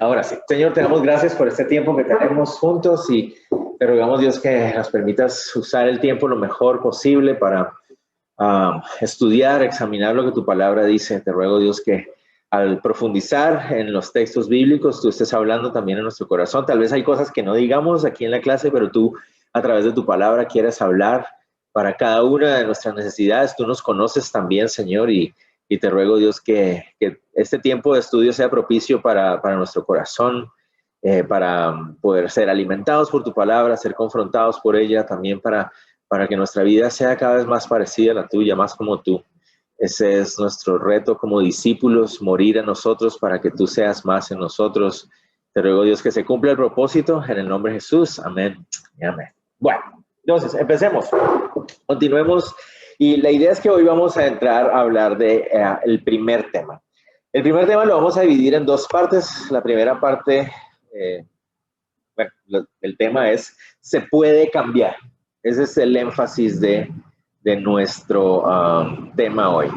Ahora sí. Señor, te damos gracias por este tiempo que tenemos juntos y te rogamos, Dios, que nos permitas usar el tiempo lo mejor posible para estudiar, examinar lo que tu palabra dice. Te ruego, Dios, que al profundizar en los textos bíblicos, tú estés hablando también en nuestro corazón. Tal vez hay cosas que no digamos aquí en la clase, pero tú, a través de tu palabra, quieres hablar para cada una de nuestras necesidades. Tú nos conoces también, Señor, y te ruego, Dios, que este tiempo de estudio sea propicio para nuestro corazón, para poder ser alimentados por tu palabra, ser confrontados por ella, también para que nuestra vida sea cada vez más parecida a la tuya, más como tú. Ese es nuestro reto como discípulos, morir a nosotros para que tú seas más en nosotros. Te ruego, Dios, que se cumpla el propósito en el nombre de Jesús. Amén y amén. Bueno, entonces, empecemos. Continuemos. Y la idea es que hoy vamos a entrar a hablar de el primer tema. El primer tema lo vamos a dividir en dos partes. La primera parte, el tema es, ¿se puede cambiar? Ese es el énfasis de nuestro tema hoy.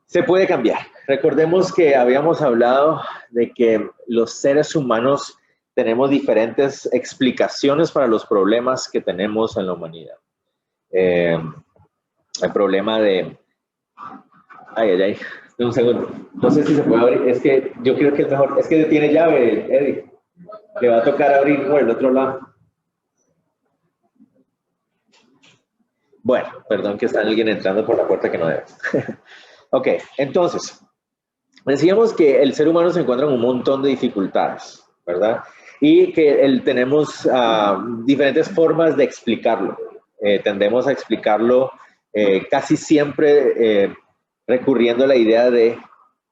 Se puede cambiar. Recordemos que habíamos hablado de que los seres humanos tenemos diferentes explicaciones para los problemas que tenemos en la humanidad. El problema de... Ay. Un segundo. No sé si se puede abrir. Es que yo creo que es mejor. Es que tiene llave, Eddie. Le va a tocar abrir por el otro lado. Bueno, perdón que está alguien entrando por la puerta que no debe. Ok, entonces, decíamos que el ser humano se encuentra en un montón de dificultades, ¿verdad? Y que tenemos diferentes formas de explicarlo. Tendemos a explicarlo casi siempre recurriendo a la idea de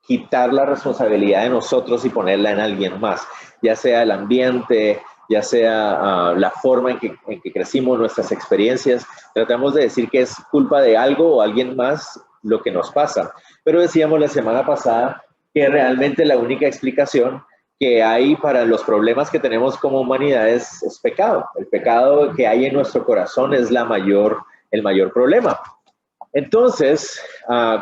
quitar la responsabilidad de nosotros y ponerla en alguien más, ya sea el ambiente, ya sea la forma en que crecimos, nuestras experiencias. Tratamos de decir que es culpa de algo o alguien más lo que nos pasa. Pero decíamos la semana pasada que realmente la única explicación que hay para los problemas que tenemos como humanidad es pecado. El pecado que hay en nuestro corazón es el mayor problema. Entonces,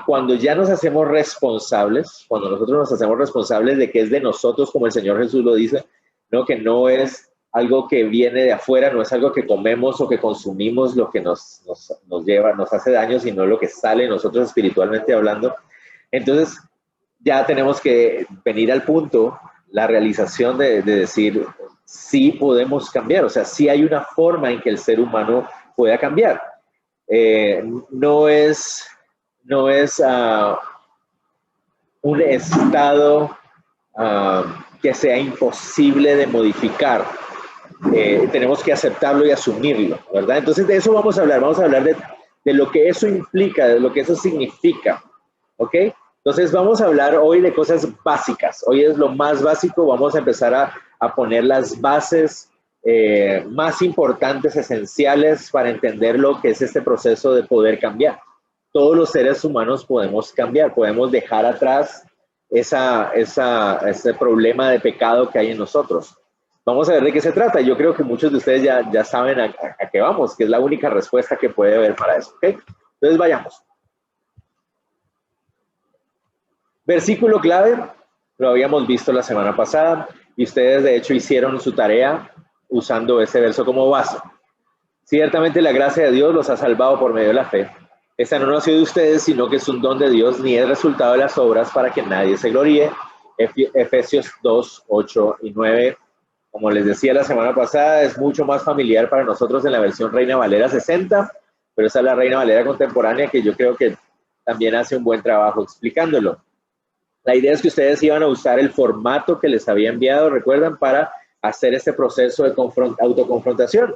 cuando ya nos hacemos responsables, cuando nosotros nos hacemos responsables de que es de nosotros, como el Señor Jesús lo dice, ¿no? Que no es algo que viene de afuera, no es algo que comemos o que consumimos lo que nos lleva, nos hace daño, sino lo que sale de nosotros espiritualmente hablando. Entonces, ya tenemos que venir al punto, la realización de decir, sí podemos cambiar, o sea, sí hay una forma en que el ser humano pueda cambiar. No es un estado que sea imposible de modificar. Tenemos que aceptarlo y asumirlo, ¿verdad? Entonces de eso vamos a hablar de lo que eso implica, de lo que eso significa, ¿ok? Entonces vamos a hablar hoy de cosas básicas. Hoy es lo más básico, vamos a empezar a poner las bases más importantes, esenciales para entender lo que es este proceso de poder cambiar. Todos los seres humanos podemos cambiar, podemos dejar atrás ese problema de pecado que hay en nosotros. Vamos a ver de qué se trata. Yo creo que muchos de ustedes ya saben a qué vamos, que es la única respuesta que puede haber para eso. ¿Okay? Entonces vayamos. Versículo clave, lo habíamos visto la semana pasada y ustedes de hecho hicieron su tarea usando ese verso como base. Ciertamente la gracia de Dios los ha salvado por medio de la fe. Esta no nació de ustedes, sino que es un don de Dios, ni es resultado de las obras para que nadie se gloríe. Efesios 2, 8 y 9. Como les decía la semana pasada, es mucho más familiar para nosotros en la versión Reina Valera 60, pero esa es la Reina Valera contemporánea que yo creo que también hace un buen trabajo explicándolo. La idea es que ustedes iban a usar el formato que les había enviado, recuerdan, para hacer este proceso de autoconfrontación.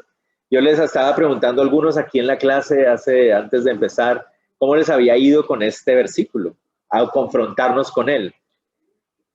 Yo les estaba preguntando a algunos aquí en la clase antes de empezar cómo les había ido con este versículo, a confrontarnos con él.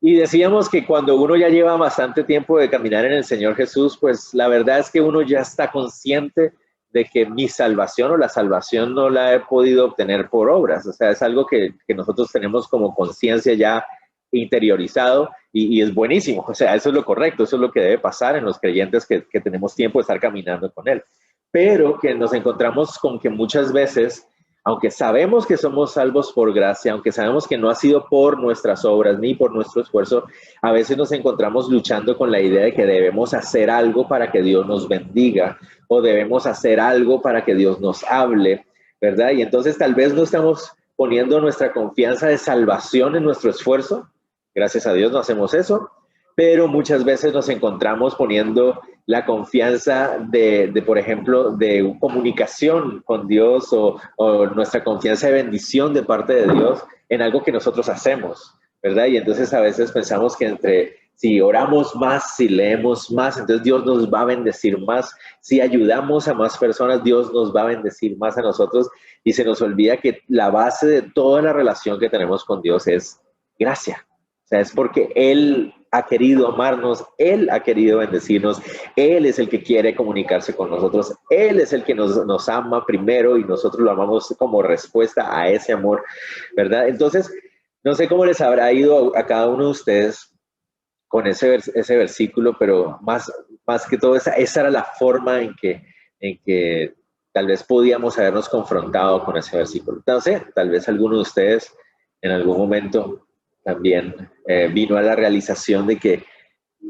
Y decíamos que cuando uno ya lleva bastante tiempo de caminar en el Señor Jesús, pues la verdad es que uno ya está consciente de que mi salvación o la salvación no la he podido obtener por obras. O sea, es algo que nosotros tenemos como conciencia ya interiorizado y es buenísimo. O sea, eso es lo correcto, eso es lo que debe pasar en los creyentes que tenemos tiempo de estar caminando con Él. Pero que nos encontramos con que muchas veces aunque sabemos que somos salvos por gracia, aunque sabemos que no ha sido por nuestras obras ni por nuestro esfuerzo, a veces nos encontramos luchando con la idea de que debemos hacer algo para que Dios nos bendiga o debemos hacer algo para que Dios nos hable, ¿verdad? Y entonces tal vez no estamos poniendo nuestra confianza de salvación en nuestro esfuerzo. Gracias a Dios no hacemos eso, pero muchas veces nos encontramos poniendo la confianza por ejemplo, de comunicación con Dios o nuestra confianza de bendición de parte de Dios en algo que nosotros hacemos, ¿verdad? Y entonces a veces pensamos que si oramos más, si leemos más, entonces Dios nos va a bendecir más. Si ayudamos a más personas, Dios nos va a bendecir más a nosotros. Y se nos olvida que la base de toda la relación que tenemos con Dios es gracia. O sea, es porque Él ha querido amarnos, Él ha querido bendecirnos, Él es el que quiere comunicarse con nosotros, Él es el que nos ama primero y nosotros lo amamos como respuesta a ese amor, ¿verdad? Entonces, no sé cómo les habrá ido a cada uno de ustedes con ese versículo, pero más que todo esa era la forma en que tal vez podíamos habernos confrontado con ese versículo. Entonces, tal vez alguno de ustedes en algún momento también vino a la realización de que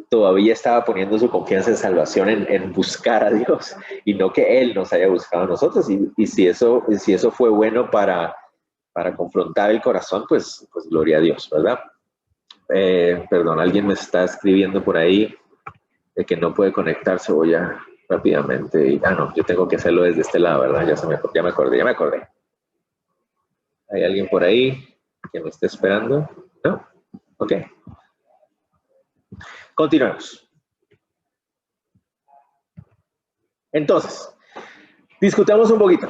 todavía estaba poniendo su confianza en salvación en buscar a Dios y no que Él nos haya buscado a nosotros. Y si eso fue bueno para confrontar el corazón, pues gloria a Dios, ¿verdad? Perdón, alguien me está escribiendo por ahí de que no puede conectarse. Voy a rápidamente. No, yo tengo que hacerlo desde este lado, ¿verdad? Ya me acordé. ¿Hay alguien por ahí que me esté esperando? ¿No? Ok. Continuemos. Entonces, discutamos un poquito.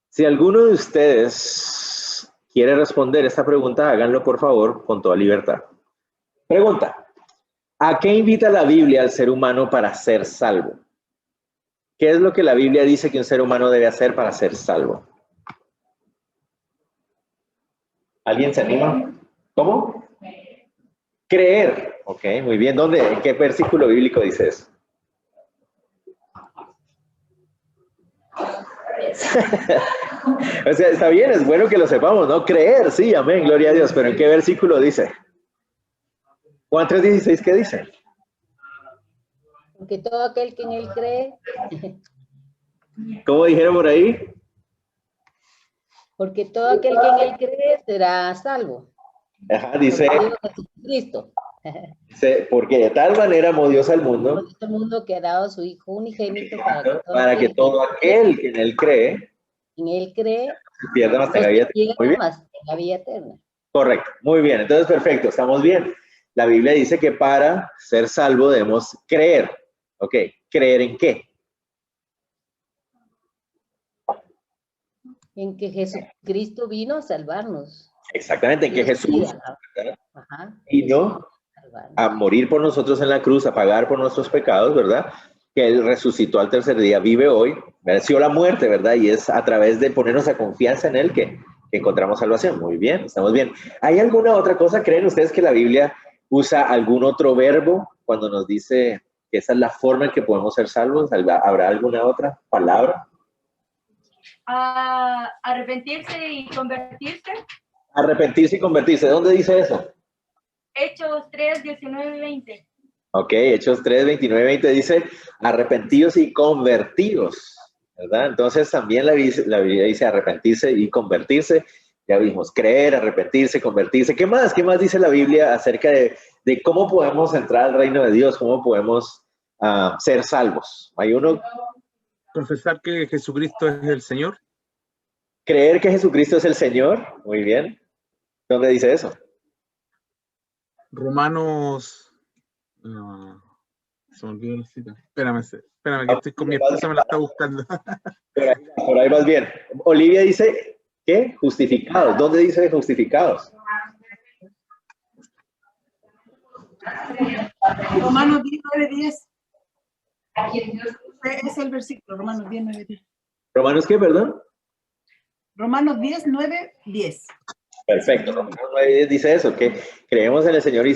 Si alguno de ustedes quiere responder esta pregunta, háganlo por favor con toda libertad. Pregunta: ¿a qué invita la Biblia al ser humano para ser salvo? ¿Qué es lo que la Biblia dice que un ser humano debe hacer para ser salvo? ¿Alguien se anima? ¿Cómo? Creer. Ok, muy bien. ¿Dónde? ¿En qué versículo bíblico dice eso? O sea, está bien, es bueno que lo sepamos, ¿no? Creer, sí, amén, gloria a Dios. Pero ¿en qué versículo dice? Juan 3:16, ¿qué dice? Porque todo aquel que en él cree. ¿Cómo dijeron por ahí? Porque todo aquel que en él cree será salvo. Ajá, dice, Jesucristo. Dice, porque de tal manera amó Dios al mundo, el mundo que ha dado a su Hijo unigénito para que todo aquel que en él cree se pierda más tenga vida eterna. Muy bien. La vida eterna. Correcto, muy bien. Entonces, perfecto, estamos bien. La Biblia dice que para ser salvo debemos creer. Ok, ¿creer en qué? En que Jesucristo vino a salvarnos. Exactamente, en que Jesús vino a morir por nosotros en la cruz, a pagar por nuestros pecados, ¿verdad? Que Él resucitó al tercer día, vive hoy, venció la muerte, ¿verdad? Y es a través de ponernos a confianza en Él que encontramos salvación. Muy bien, estamos bien. ¿Hay alguna otra cosa? ¿Creen ustedes que la Biblia usa algún otro verbo cuando nos dice que esa es la forma en que podemos ser salvos? ¿Habrá alguna otra palabra? Arrepentirse y convertirse. Arrepentirse y convertirse. ¿Dónde dice eso? Hechos 3, 19 y 20. Ok, Hechos 3, 29 y 20 dice arrepentidos y convertidos, ¿verdad? Entonces también la Biblia dice arrepentirse y convertirse. Ya vimos, creer, arrepentirse, convertirse. ¿Qué más? ¿Qué más dice la Biblia acerca de cómo podemos entrar al reino de Dios? ¿Cómo podemos ser salvos? ¿Hay uno? Confesar que Jesucristo es el Señor. Creer que Jesucristo es el Señor. Muy bien. ¿Dónde dice eso? Romanos. Se me olvidó la cita. Espérame, que estoy con mi esposa, me la está buscando. Por ahí vas bien. Olivia dice, ¿qué? Justificados. ¿Dónde dice justificados? Romanos 10, 9, 10. Es el versículo, Romanos 10, 9, 10. ¿Romanos qué, perdón? Romanos 10, 9, 10. Perfecto. Romanos 9, 10 dice eso, que creemos en el Señor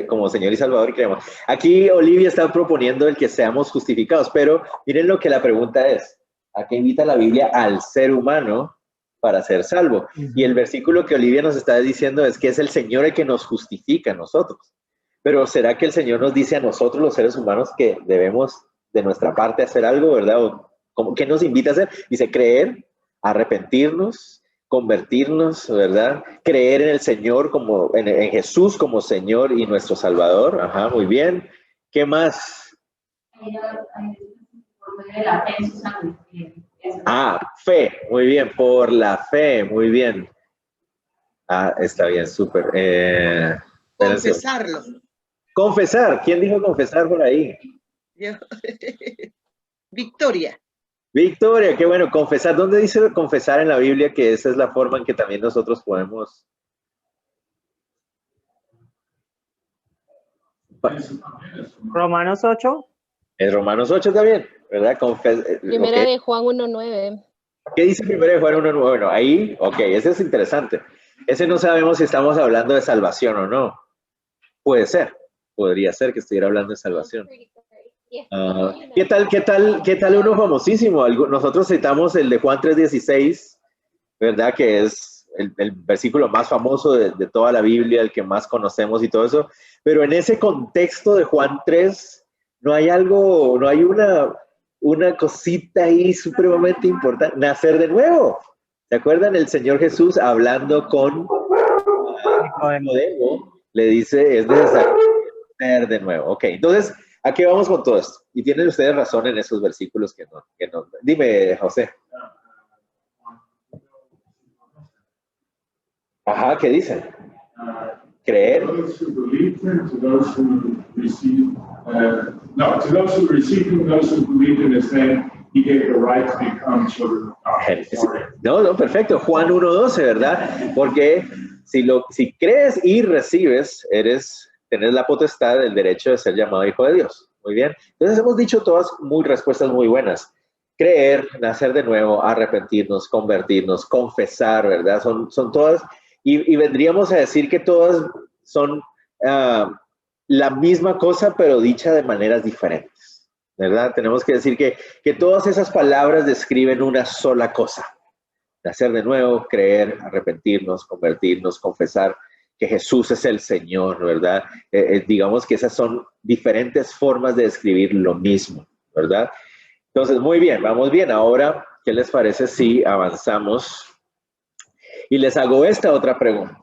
como Señor y Salvador y creemos. Aquí Olivia está proponiendo el que seamos justificados, pero miren lo que la pregunta es. ¿A qué invita la Biblia al ser humano para ser salvo? Y el versículo que Olivia nos está diciendo es que es el Señor el que nos justifica a nosotros. Pero ¿será que el Señor nos dice a nosotros, los seres humanos, que debemos de nuestra parte hacer algo, verdad? ¿O qué nos invita a hacer? Dice creer, arrepentirnos, convertirnos, ¿verdad? Creer en el Señor, en Jesús como Señor y nuestro Salvador. Ajá, muy bien. ¿Qué más? Fe, muy bien, por la fe, muy bien. Está bien, súper. Confesarlo. Confesar, ¿quién dijo confesar por ahí? Yo. Victoria. Victoria, qué bueno, confesar. ¿Dónde dice confesar en la Biblia que esa es la forma en que también nosotros podemos? Romanos 8. En Romanos 8 también, ¿verdad? Primera de Juan 1:9. ¿Qué dice primera de Juan 1:9? Bueno, ahí, ok, ese es interesante. Ese no sabemos si estamos hablando de salvación o no. Puede ser, podría ser que estuviera hablando de salvación. ¿Qué tal uno famosísimo? Nosotros citamos el de Juan 3:16, ¿verdad? Que es el versículo más famoso de toda la Biblia, el que más conocemos y todo eso. Pero en ese contexto de Juan 3, no hay una cosita ahí supremamente importante. Nacer de nuevo. ¿Se acuerdan? El Señor Jesús hablando con Nicodemo, le dice, es necesario nacer de nuevo. Ok, entonces, ¿a qué vamos con todo esto? Y tienen ustedes razón en esos versículos que no. Dime, José. Ajá, ¿qué dicen? Creer. To those who believed him, to those who received, to those who received him, those who believed in his name, he gave the right to become children of God. No, perfecto. Juan 1:12, ¿verdad? Porque si crees y recibes, tenés la potestad, el derecho de ser llamado hijo de Dios. Muy bien. Entonces hemos dicho todas respuestas muy buenas. Creer, nacer de nuevo, arrepentirnos, convertirnos, confesar, ¿verdad? Son todas, y vendríamos a decir que todas son la misma cosa, pero dicha de maneras diferentes, ¿verdad? Tenemos que decir que todas esas palabras describen una sola cosa. Nacer de nuevo, creer, arrepentirnos, convertirnos, confesar que Jesús es el Señor, ¿verdad? Digamos que esas son diferentes formas de describir lo mismo, ¿verdad? Entonces, muy bien, vamos bien. Ahora, ¿qué les parece si avanzamos? Y les hago esta otra pregunta.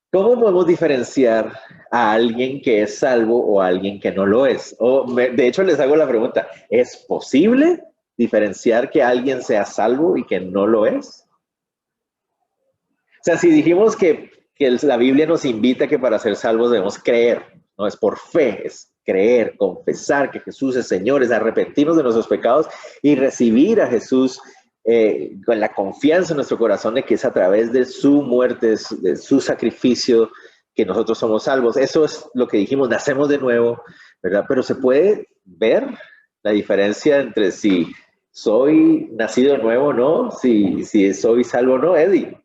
¿Cómo podemos diferenciar a alguien que es salvo o a alguien que no lo es? De hecho, les hago la pregunta, ¿es posible diferenciar que alguien sea salvo y que no lo es? O sea, si dijimos que la Biblia nos invita que para ser salvos debemos creer, no es por fe, es creer, confesar que Jesús es Señor, es arrepentirnos de nuestros pecados y recibir a Jesús con la confianza en nuestro corazón de que es a través de su muerte, de su sacrificio, que nosotros somos salvos. Eso es lo que dijimos, nacemos de nuevo, ¿verdad? Pero se puede ver la diferencia entre si soy nacido de nuevo o no, si soy salvo o no, Eddie.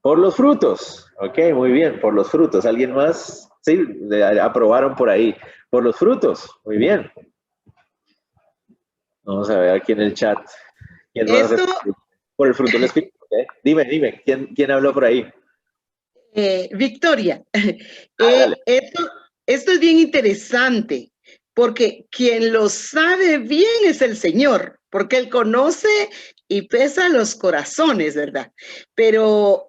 Por los frutos. Ok, muy bien, por los frutos. ¿Alguien más? Sí, aprobaron por ahí. Por los frutos. Muy bien. Vamos a ver aquí en el chat. ¿Quién más? Por el fruto del Espíritu. ¿Okay? Dime, ¿quién habló por ahí? Victoria. Esto es bien interesante, porque quien lo sabe bien es el Señor, porque Él conoce y pesa los corazones, ¿verdad? Pero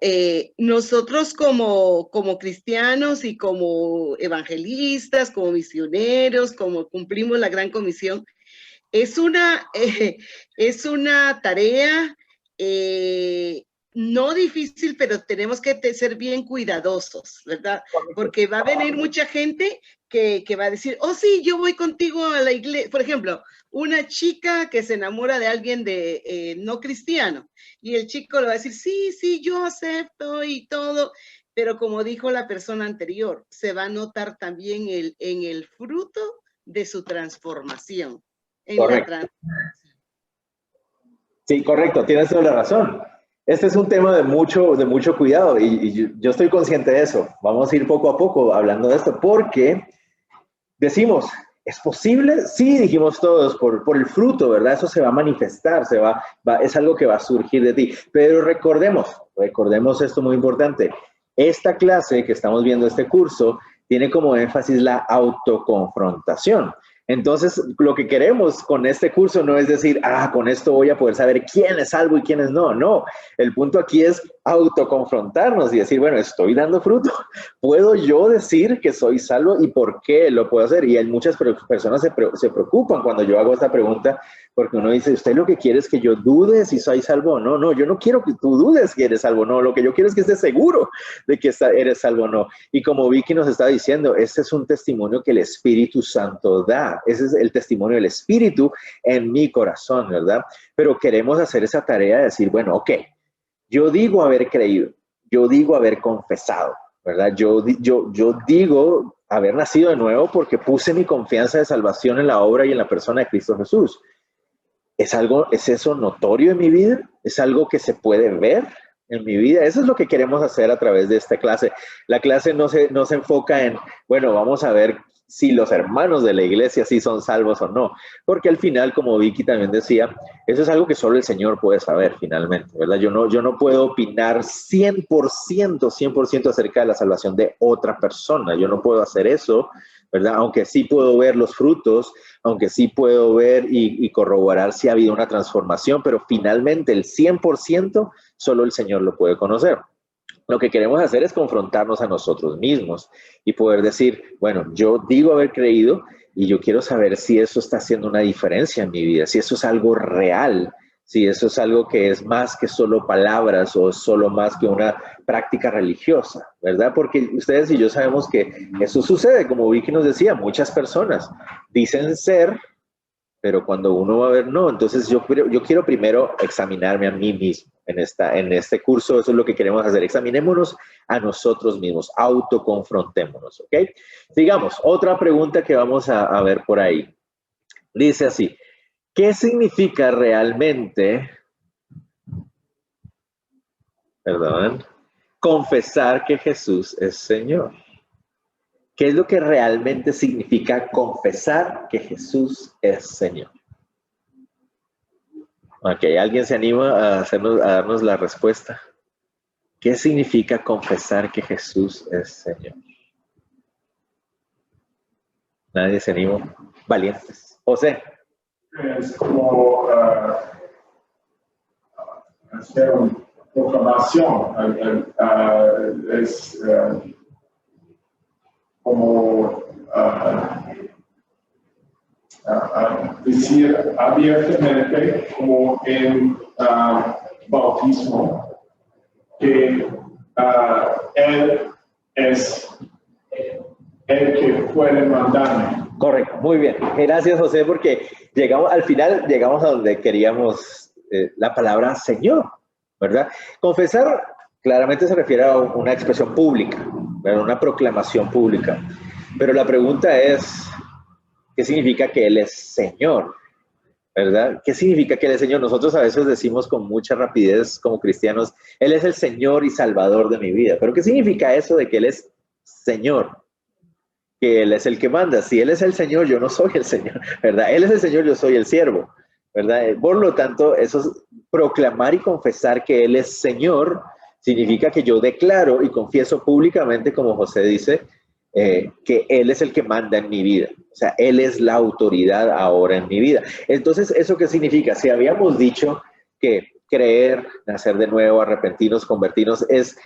nosotros como cristianos y como evangelistas, como misioneros, como cumplimos la gran comisión, es una tarea no difícil, pero tenemos que ser bien cuidadosos, ¿verdad? Porque va a venir mucha gente que va a decir, oh sí, yo voy contigo a la iglesia. Por ejemplo, una chica que se enamora de alguien no cristiano y el chico le va a decir, sí, yo acepto y todo, pero como dijo la persona anterior, se va a notar también en el fruto de su transformación. Correcto. Sí, correcto, tienes toda la razón. Este es un tema de mucho cuidado y yo estoy consciente de eso. Vamos a ir poco a poco hablando de esto porque decimos, ¿Es posible? Sí, dijimos todos, por el fruto, ¿verdad? Eso se va a manifestar, es algo que va a surgir de ti. Pero recordemos esto muy importante. Esta clase que estamos viendo, este curso, tiene como énfasis la autoconfrontación. Entonces, lo que queremos con este curso no es decir, con esto voy a poder saber quién es salvo y quién es no. No, el punto aquí es autoconfrontarnos y decir, bueno, estoy dando fruto. ¿Puedo yo decir que soy salvo y por qué lo puedo hacer? Y hay muchas personas se preocupan cuando yo hago esta pregunta, porque uno dice, ¿usted lo que quiere es que yo dude si soy salvo o no? No, yo no quiero que tú dudes que eres salvo o no. Lo que yo quiero es que estés seguro de que eres salvo o no. Y como Vicky nos está diciendo, este es un testimonio que el Espíritu Santo da. Ese es el testimonio del Espíritu en mi corazón, ¿verdad? Pero queremos hacer esa tarea de decir, bueno, ok, yo digo haber creído, yo digo haber confesado, ¿verdad? Yo digo haber nacido de nuevo porque puse mi confianza de salvación en la obra y en la persona de Cristo Jesús. ¿Es eso notorio en mi vida? ¿Es algo que se puede ver en mi vida? Eso es lo que queremos hacer a través de esta clase. La clase no se enfoca en, bueno, vamos a ver si los hermanos de la iglesia sí son salvos o no, porque al final, como Vicky también decía, eso es algo que solo el Señor puede saber finalmente, ¿verdad? Yo no puedo opinar 100% acerca de la salvación de otra persona, yo no puedo hacer eso, ¿verdad? Aunque sí puedo ver los frutos, aunque sí puedo ver y corroborar si ha habido una transformación, pero finalmente el 100% solo el Señor lo puede conocer. Lo que queremos hacer es confrontarnos a nosotros mismos y poder decir, bueno, yo digo haber creído y yo quiero saber si eso está haciendo una diferencia en mi vida, si eso es algo real, si eso es algo que es más que solo palabras o solo más que una práctica religiosa, ¿verdad? Porque ustedes y yo sabemos que eso sucede, como Vicky nos decía, muchas personas dicen ser, pero cuando uno va a ver no. Entonces yo quiero primero examinarme a mí mismo en este curso. Eso es lo que queremos hacer, examinémonos a nosotros mismos, autoconfrontémonos, ¿ok? Sigamos, otra pregunta que vamos a ver por ahí. Dice así, ¿qué significa realmente, confesar que Jesús es Señor? ¿Qué es lo que realmente significa confesar que Jesús es Señor? Ok, ¿alguien se anima a darnos la respuesta? ¿Qué significa confesar que Jesús es Señor? ¿Nadie se anima? Valientes. José. Es como hacer una proclamación, es como decir abiertamente, como en bautismo, que Él es el que puede mandarme. Correcto, muy bien. Gracias, José, porque al final llegamos a donde queríamos la palabra Señor, ¿verdad? Confesar claramente se refiere a una expresión pública, ¿verdad? Una proclamación pública. Pero la pregunta es, ¿qué significa que Él es Señor? ¿Verdad? ¿Qué significa que Él es Señor? Nosotros a veces decimos con mucha rapidez como cristianos, Él es el Señor y Salvador de mi vida. Pero ¿qué significa eso de que Él es Señor? Que Él es el que manda. Si Él es el Señor, yo no soy el Señor, ¿verdad? Él es el Señor, yo soy el siervo, ¿verdad? Por lo tanto, eso es proclamar y confesar que Él es Señor, significa que yo declaro y confieso públicamente, como José dice, que Él es el que manda en mi vida. O sea, Él es la autoridad ahora en mi vida. Entonces, ¿eso qué significa? Si habíamos dicho que creer, nacer de nuevo, arrepentirnos, convertirnos, es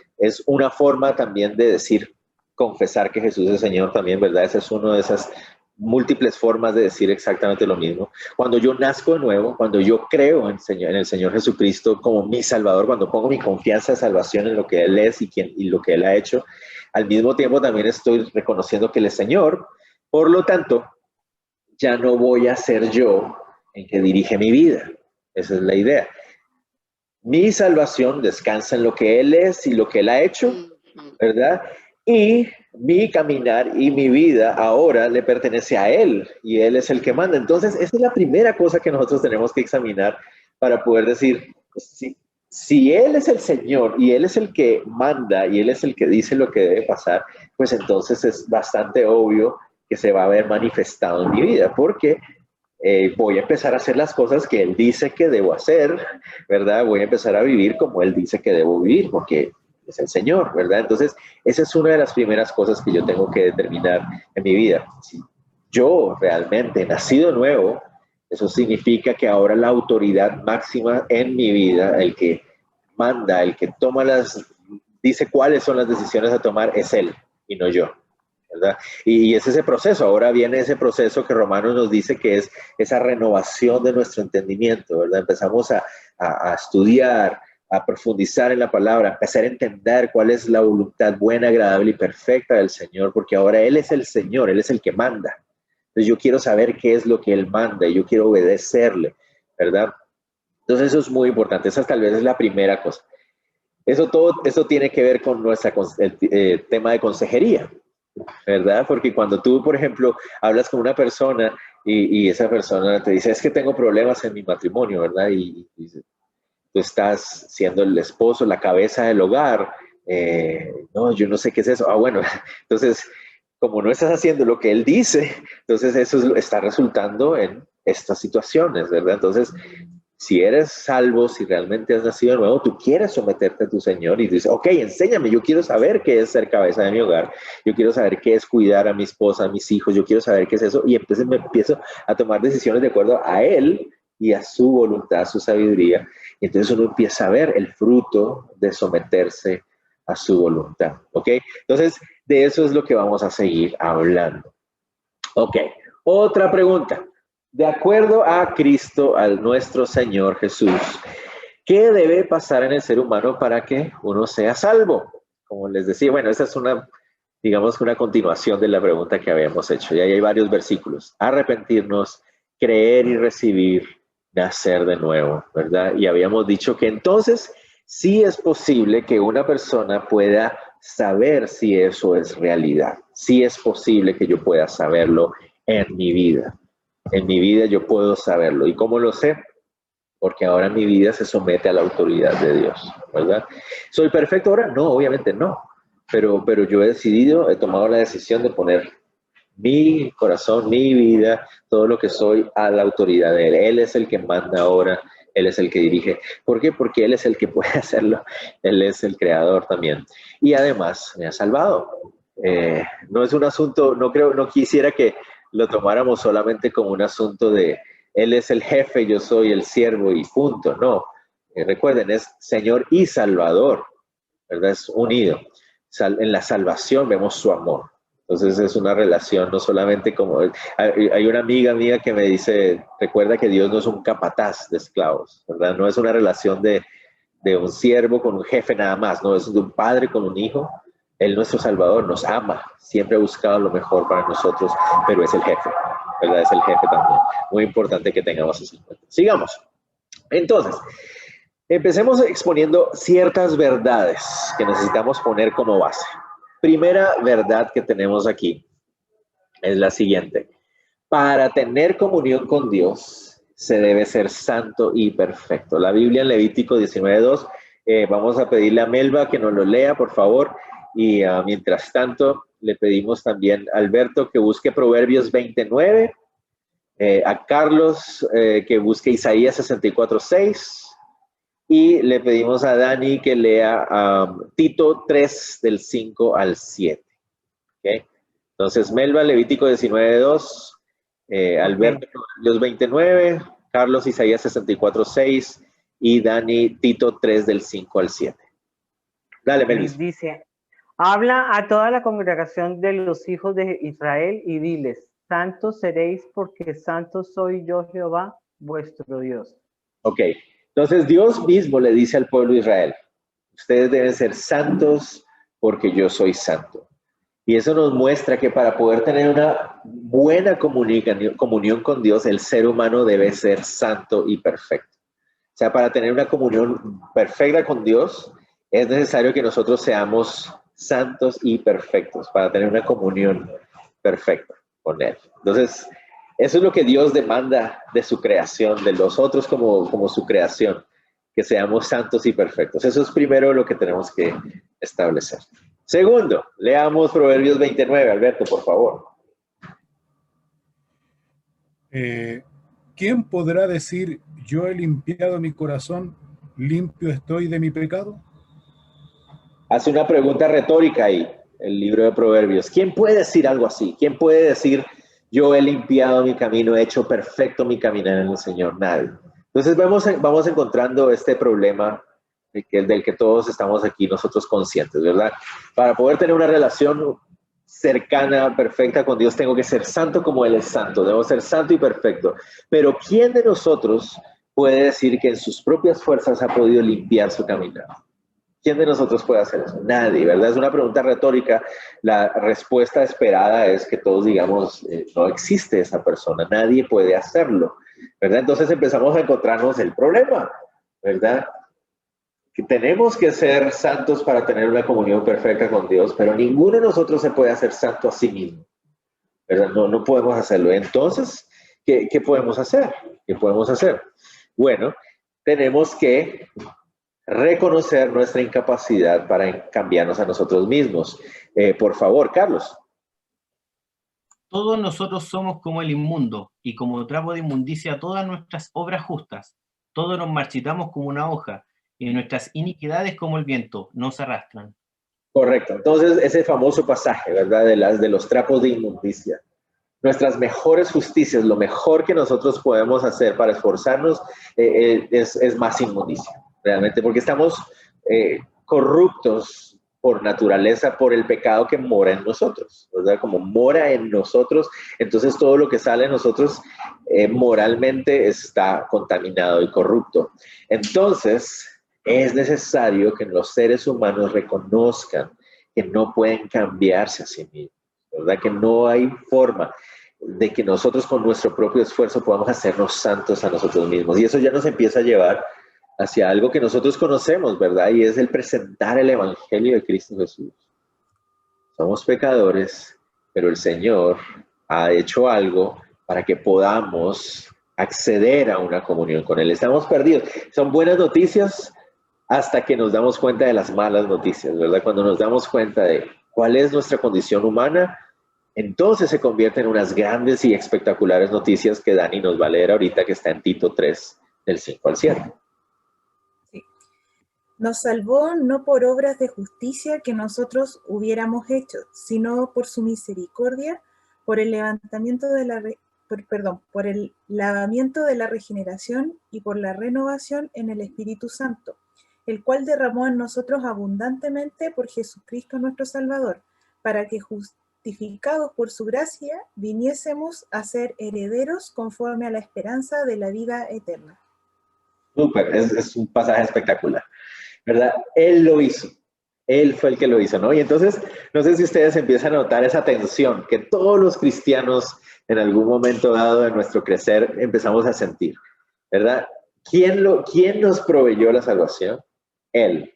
una forma también de decir, confesar que Jesús es Señor también, ¿verdad? Esa es una de esas múltiples formas de decir exactamente lo mismo. Cuando yo nazco de nuevo, cuando yo creo en el Señor Jesucristo como mi Salvador, cuando pongo mi confianza de salvación en lo que Él es y lo que Él ha hecho, al mismo tiempo también estoy reconociendo que Él es Señor. Por lo tanto, ya no voy a ser yo en que dirige mi vida. Esa es la idea. Mi salvación descansa en lo que Él es y lo que Él ha hecho, ¿verdad? Y mi caminar y mi vida ahora le pertenece a Él y Él es el que manda. Entonces, esa es la primera cosa que nosotros tenemos que examinar para poder decir, si Él es el Señor y Él es el que manda y Él es el que dice lo que debe pasar, pues entonces es bastante obvio que se va a ver manifestado en mi vida, porque voy a empezar a hacer las cosas que Él dice que debo hacer, ¿verdad? Voy a empezar a vivir como Él dice que debo vivir, porque es el Señor, ¿verdad? Entonces, esa es una de las primeras cosas que yo tengo que determinar en mi vida. Si yo realmente he nacido nuevo, eso significa que ahora la autoridad máxima en mi vida, el que manda, el que toma dice cuáles son las decisiones a tomar, es Él y no yo, ¿verdad? Y es ese proceso, ahora viene ese proceso que Romanos nos dice que es esa renovación de nuestro entendimiento, ¿verdad? Empezamos a estudiar, a profundizar en la palabra, a empezar a entender cuál es la voluntad buena, agradable y perfecta del Señor, porque ahora Él es el Señor, Él es el que manda. Entonces yo quiero saber qué es lo que Él manda y yo quiero obedecerle, ¿verdad? Entonces eso es muy importante, esa tal vez es la primera cosa. Eso tiene que ver con el tema de consejería, ¿verdad? Porque cuando tú, por ejemplo, hablas con una persona y esa persona te dice, es que tengo problemas en mi matrimonio, ¿verdad? Y tú estás siendo el esposo, la cabeza del hogar. No, yo no sé qué es eso. Ah, bueno, entonces, como no estás haciendo lo que Él dice, entonces eso está resultando en estas situaciones, ¿verdad? Entonces, si eres salvo, si realmente has nacido de nuevo, tú quieres someterte a tu Señor y dices, ok, enséñame, yo quiero saber qué es ser cabeza de mi hogar, yo quiero saber qué es cuidar a mi esposa, a mis hijos, yo quiero saber qué es eso, y entonces me empiezo a tomar decisiones de acuerdo a Él y a su voluntad, a su sabiduría, y entonces uno empieza a ver el fruto de someterse a su voluntad, ¿ok? Entonces, de eso es lo que vamos a seguir hablando. Ok, otra pregunta. De acuerdo a Cristo, a nuestro Señor Jesús, ¿qué debe pasar en el ser humano para que uno sea salvo? Como les decía, bueno, esa es digamos, una continuación de la pregunta que habíamos hecho. Y ahí hay varios versículos. Arrepentirnos, creer y recibir, nacer de nuevo, ¿verdad? Y habíamos dicho que entonces sí es posible que una persona pueda saber si eso es realidad. Sí es posible que yo pueda saberlo en mi vida. En mi vida yo puedo saberlo. ¿Y cómo lo sé? Porque ahora mi vida se somete a la autoridad de Dios, ¿verdad? ¿Soy perfecto ahora? No, obviamente no. Pero yo he tomado la decisión de poner mi corazón, mi vida, todo lo que soy a la autoridad de Él. Él es el que manda ahora, Él es el que dirige. ¿Por qué? Porque Él es el que puede hacerlo. Él es el creador también. Y además me ha salvado. No es un asunto, no quisiera que lo tomáramos solamente como un asunto de Él es el jefe, yo soy el siervo y punto. No, recuerden, es Señor y Salvador, ¿verdad? Es unido. En la salvación vemos su amor. Entonces es una relación no solamente como... Hay una amiga mía que me dice, recuerda que Dios no es un capataz de esclavos, ¿verdad? No es una relación de un siervo con un jefe nada más, no, es de un padre con un hijo. Él, nuestro Salvador, nos ama, siempre ha buscado lo mejor para nosotros, pero es el jefe, ¿verdad? Es el jefe también. Muy importante que tengamos eso en cuenta. Sigamos. Entonces, empecemos exponiendo ciertas verdades que necesitamos poner como base. Primera verdad que tenemos aquí es la siguiente. Para tener comunión con Dios, se debe ser santo y perfecto. La Biblia en Levítico 19:2, vamos a pedirle a Melba que nos lo lea, por favor. Y mientras tanto, le pedimos también a Alberto que busque Proverbios 29, a Carlos que busque Isaías 64:6, y le pedimos a Dani que lea Tito 3, del 5 al 7. ¿Okay? Entonces, Melba, Levítico 19:2, Alberto, Proverbios 29, Carlos, Isaías 64:6, y Dani, Tito 3, del 5 al 7. Dale, Melis. Dice, habla a toda la congregación de los hijos de Israel y diles, santos seréis porque santo soy yo Jehová, vuestro Dios. Ok, entonces Dios mismo le dice al pueblo de Israel, ustedes deben ser santos porque yo soy santo. Y eso nos muestra que para poder tener una buena comunión con Dios, el ser humano debe ser santo y perfecto. O sea, para tener una comunión perfecta con Dios, es necesario que nosotros seamos santos y perfectos para tener una comunión perfecta con Él. Entonces, eso es lo que Dios demanda de su creación, de nosotros como su creación, que seamos santos y perfectos. Eso es primero lo que tenemos que establecer. Segundo, leamos Proverbios 29, Alberto, por favor. ¿Quién podrá decir, yo he limpiado mi corazón, limpio estoy de mi pecado? Hace una pregunta retórica ahí, el libro de Proverbios. ¿Quién puede decir algo así? ¿Quién puede decir, yo he limpiado mi camino, he hecho perfecto mi caminar en el Señor? Nadie. Entonces vamos encontrando este problema del que todos estamos aquí nosotros conscientes, ¿verdad? Para poder tener una relación cercana, perfecta con Dios, tengo que ser santo como Él es santo, debo ser santo y perfecto. Pero ¿quién de nosotros puede decir que en sus propias fuerzas ha podido limpiar su caminar? ¿Quién de nosotros puede hacer eso? Nadie, ¿verdad? Es una pregunta retórica. La respuesta esperada es que todos digamos, no existe esa persona, nadie puede hacerlo, ¿verdad? Entonces empezamos a encontrarnos el problema, ¿verdad? Que tenemos que ser santos para tener una comunión perfecta con Dios, pero ninguno de nosotros se puede hacer santo a sí mismo, ¿verdad? No podemos hacerlo. Entonces, ¿qué podemos hacer? ¿Qué podemos hacer? Bueno, tenemos que reconocer nuestra incapacidad para cambiarnos a nosotros mismos. Por favor, Carlos. Todos nosotros somos como el inmundo, y como trapo de inmundicia todas nuestras obras justas. Todos nos marchitamos como una hoja, y nuestras iniquidades como el viento nos arrastran. Correcto. Entonces, ese famoso pasaje, ¿verdad? De los trapos de inmundicia. Nuestras mejores justicias, lo mejor que nosotros podemos hacer para esforzarnos es más inmundicia, realmente, porque estamos corruptos por naturaleza, por el pecado que mora en nosotros, ¿verdad? Como mora en nosotros, entonces todo lo que sale de nosotros moralmente está contaminado y corrupto. Entonces, es necesario que los seres humanos reconozcan que no pueden cambiarse a sí mismos, ¿verdad? Que no hay forma de que nosotros con nuestro propio esfuerzo podamos hacernos santos a nosotros mismos. Y eso ya nos empieza a llevar hacia algo que nosotros conocemos, ¿verdad? Y es el presentar el Evangelio de Cristo Jesús. Somos pecadores, pero el Señor ha hecho algo para que podamos acceder a una comunión con Él. Estamos perdidos. Son buenas noticias hasta que nos damos cuenta de las malas noticias, ¿verdad? Cuando nos damos cuenta de cuál es nuestra condición humana, entonces se convierte en unas grandes y espectaculares noticias que Dani nos va a leer ahorita, que está en Tito 3, del 5 al 7. Sí. Nos salvó no por obras de justicia que nosotros hubiéramos hecho, sino por su misericordia, por el levantamiento de la por el lavamiento de la regeneración y por la renovación en el Espíritu Santo, el cual derramó en nosotros abundantemente por Jesucristo nuestro Salvador, para que justificados por su gracia, viniésemos a ser herederos conforme a la esperanza de la vida eterna. Súper, es un pasaje espectacular, ¿verdad? Él lo hizo, Él fue el que lo hizo, ¿no? Y entonces, no sé si ustedes empiezan a notar esa tensión que todos los cristianos en algún momento dado de nuestro crecer empezamos a sentir, ¿verdad? ¿Quién nos proveyó la salvación? Él.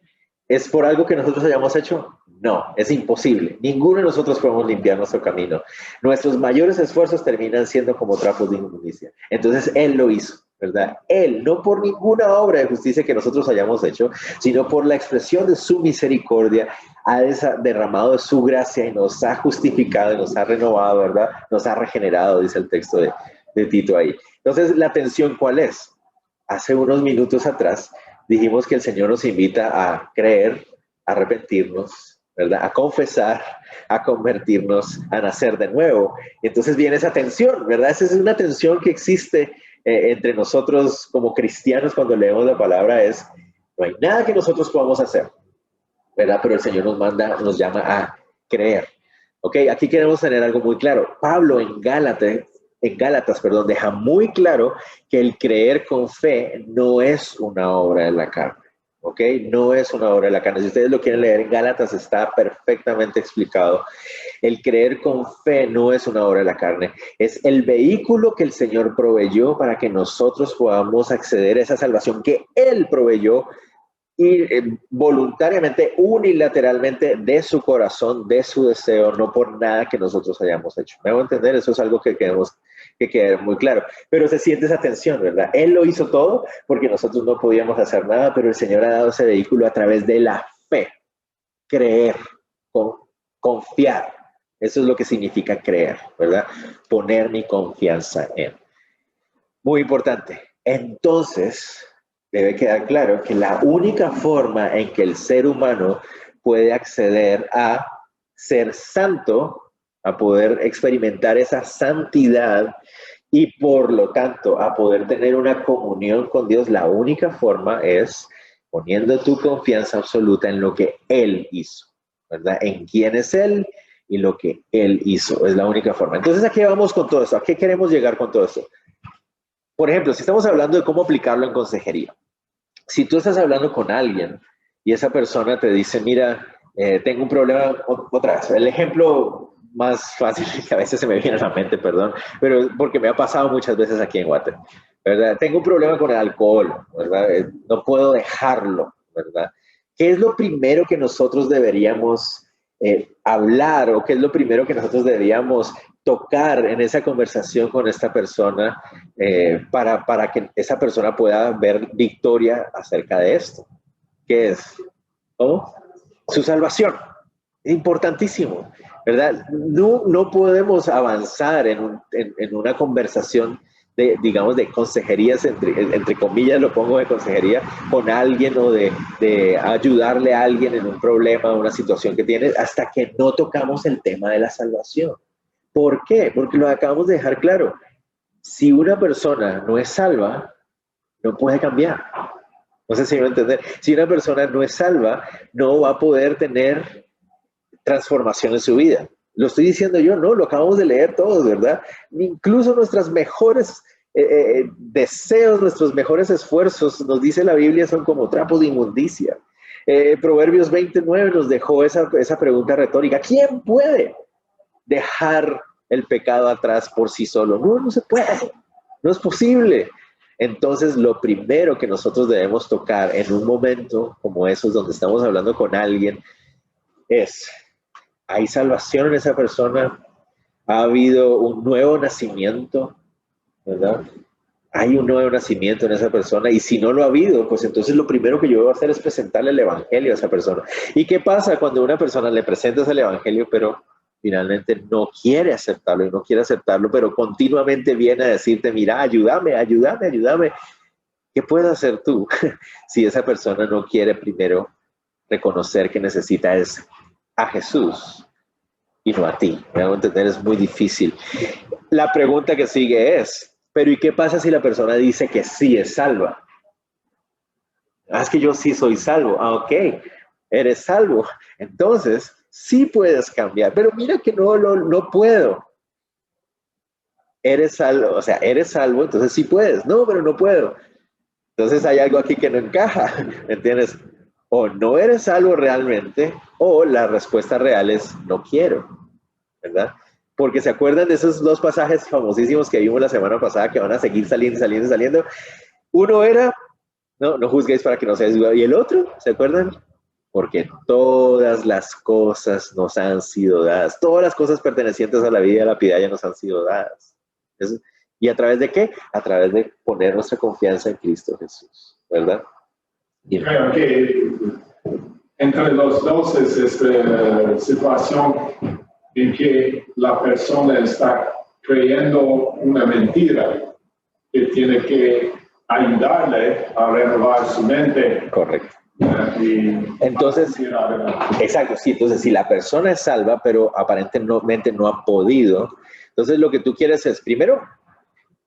¿Es por algo que nosotros hayamos hecho? No, es imposible. Ninguno de nosotros podemos limpiar nuestro camino. Nuestros mayores esfuerzos terminan siendo como trapos de inmundicia. Entonces, Él lo hizo, ¿verdad? Él, no por ninguna obra de justicia que nosotros hayamos hecho, sino por la expresión de su misericordia, ha derramado de su gracia y nos ha justificado y nos ha renovado, ¿verdad? Nos ha regenerado, dice el texto de Tito ahí. Entonces, ¿la tensión cuál es? Hace unos minutos atrás dijimos que el Señor nos invita a creer, a arrepentirnos, ¿verdad? A confesar, a convertirnos, a nacer de nuevo. Y entonces viene esa tensión, ¿verdad? Esa es una tensión que existe entre nosotros como cristianos cuando leemos la palabra, es no hay nada que nosotros podamos hacer, ¿verdad? Pero el Señor nos llama a creer. ¿Ok? Aquí queremos tener algo muy claro. Pablo en Gálatas, deja muy claro que el creer con fe no es una obra de la carne, ¿ok? No es una obra de la carne. Si ustedes lo quieren leer en Gálatas, está perfectamente explicado. El creer con fe no es una obra de la carne. Es el vehículo que el Señor proveyó para que nosotros podamos acceder a esa salvación que Él proveyó y voluntariamente, unilateralmente, de su corazón, de su deseo, no por nada que nosotros hayamos hecho. ¿Me hago entender? Eso es algo que queremos que quede muy claro. Pero se siente esa tensión, ¿verdad? Él lo hizo todo porque nosotros no podíamos hacer nada, pero el Señor ha dado ese vehículo a través de la fe. Creer, confiar. Eso es lo que significa creer, ¿verdad? Poner mi confianza en. Muy importante. Entonces, debe quedar claro que la única forma en que el ser humano puede acceder a ser santo, a poder experimentar esa santidad y por lo tanto a poder tener una comunión con Dios, la única forma es poniendo tu confianza absoluta en lo que Él hizo, ¿verdad? En quién es Él y lo que Él hizo, es la única forma. Entonces, ¿a qué vamos con todo esto? ¿A qué queremos llegar con todo esto? Por ejemplo, si estamos hablando de cómo aplicarlo en consejería, si tú estás hablando con alguien y esa persona te dice, mira, tengo un problema, otra vez, el ejemplo más fácil que a veces se me viene a la mente, perdón, pero porque me ha pasado muchas veces aquí en Guate, ¿verdad? Tengo un problema con el alcohol, ¿verdad? No puedo dejarlo, ¿verdad? ¿Qué es lo primero que nosotros deberíamos hablar o qué es lo primero que nosotros deberíamos tocar en esa conversación con esta persona para que esa persona pueda ver victoria acerca de esto? ¿Qué es? ¿Cómo? Su salvación. Es importantísimo, ¿verdad? No podemos avanzar en una conversación de, digamos, de consejerías, entre comillas lo pongo de consejería, con alguien o de ayudarle a alguien en un problema, una situación que tiene, hasta que no tocamos el tema de la salvación. ¿Por qué? Porque lo acabamos de dejar claro. Si una persona no es salva, no puede cambiar. No sé si me va a entender. Si una persona no es salva, no va a poder tener transformación en su vida. Lo estoy diciendo yo, no, lo acabamos de leer todos, ¿verdad? Incluso nuestros mejores deseos, nuestros mejores esfuerzos, nos dice la Biblia, son como trapos de inmundicia. Proverbios 29 nos dejó esa pregunta retórica. ¿Quién puede dejar el pecado atrás por sí solo? No, no se puede, no es posible. Entonces, lo primero que nosotros debemos tocar en un momento como esos, donde estamos hablando con alguien, es: ¿hay salvación en esa persona? ¿Ha habido un nuevo nacimiento? ¿Verdad? Hay un nuevo nacimiento en esa persona, y si no lo ha habido, pues entonces lo primero que yo voy a hacer es presentarle el evangelio a esa persona. ¿Y qué pasa cuando una persona le presentas el evangelio, pero finalmente no quiere aceptarlo y no quiere aceptarlo, pero continuamente viene a decirte, mira, ayúdame, ayúdame, ayúdame? ¿Qué puedes hacer tú si esa persona no quiere primero reconocer que necesita a Jesús y no a ti? Me hago entender, es muy difícil. La pregunta que sigue es, ¿pero y qué pasa si la persona dice que sí es salva? Es que yo sí soy salvo. Ah, ok, eres salvo. Entonces, sí puedes cambiar, pero mira que no puedo. Eres salvo, o sea, eres salvo, entonces sí puedes. No, pero no puedo. Entonces hay algo aquí que no encaja, ¿me entiendes? O no eres salvo realmente, o la respuesta real es no quiero, ¿verdad? Porque se acuerdan de esos dos pasajes famosísimos que vimos la semana pasada, que van a seguir saliendo. Uno era, no juzguéis para que no seáis juzgados. Y el otro, ¿se acuerdan? Porque todas las cosas nos han sido dadas. Todas las cosas pertenecientes a la vida y a la piedad ya nos han sido dadas. ¿Y a través de qué? A través de poner nuestra confianza en Cristo Jesús, ¿verdad? Y creo que entre los dos es esta situación en que la persona está creyendo una mentira que tiene que ayudarle a renovar su mente. Correcto. Entonces, exacto, sí, entonces si la persona es salva, pero aparentemente no ha podido, entonces lo que tú quieres es, primero,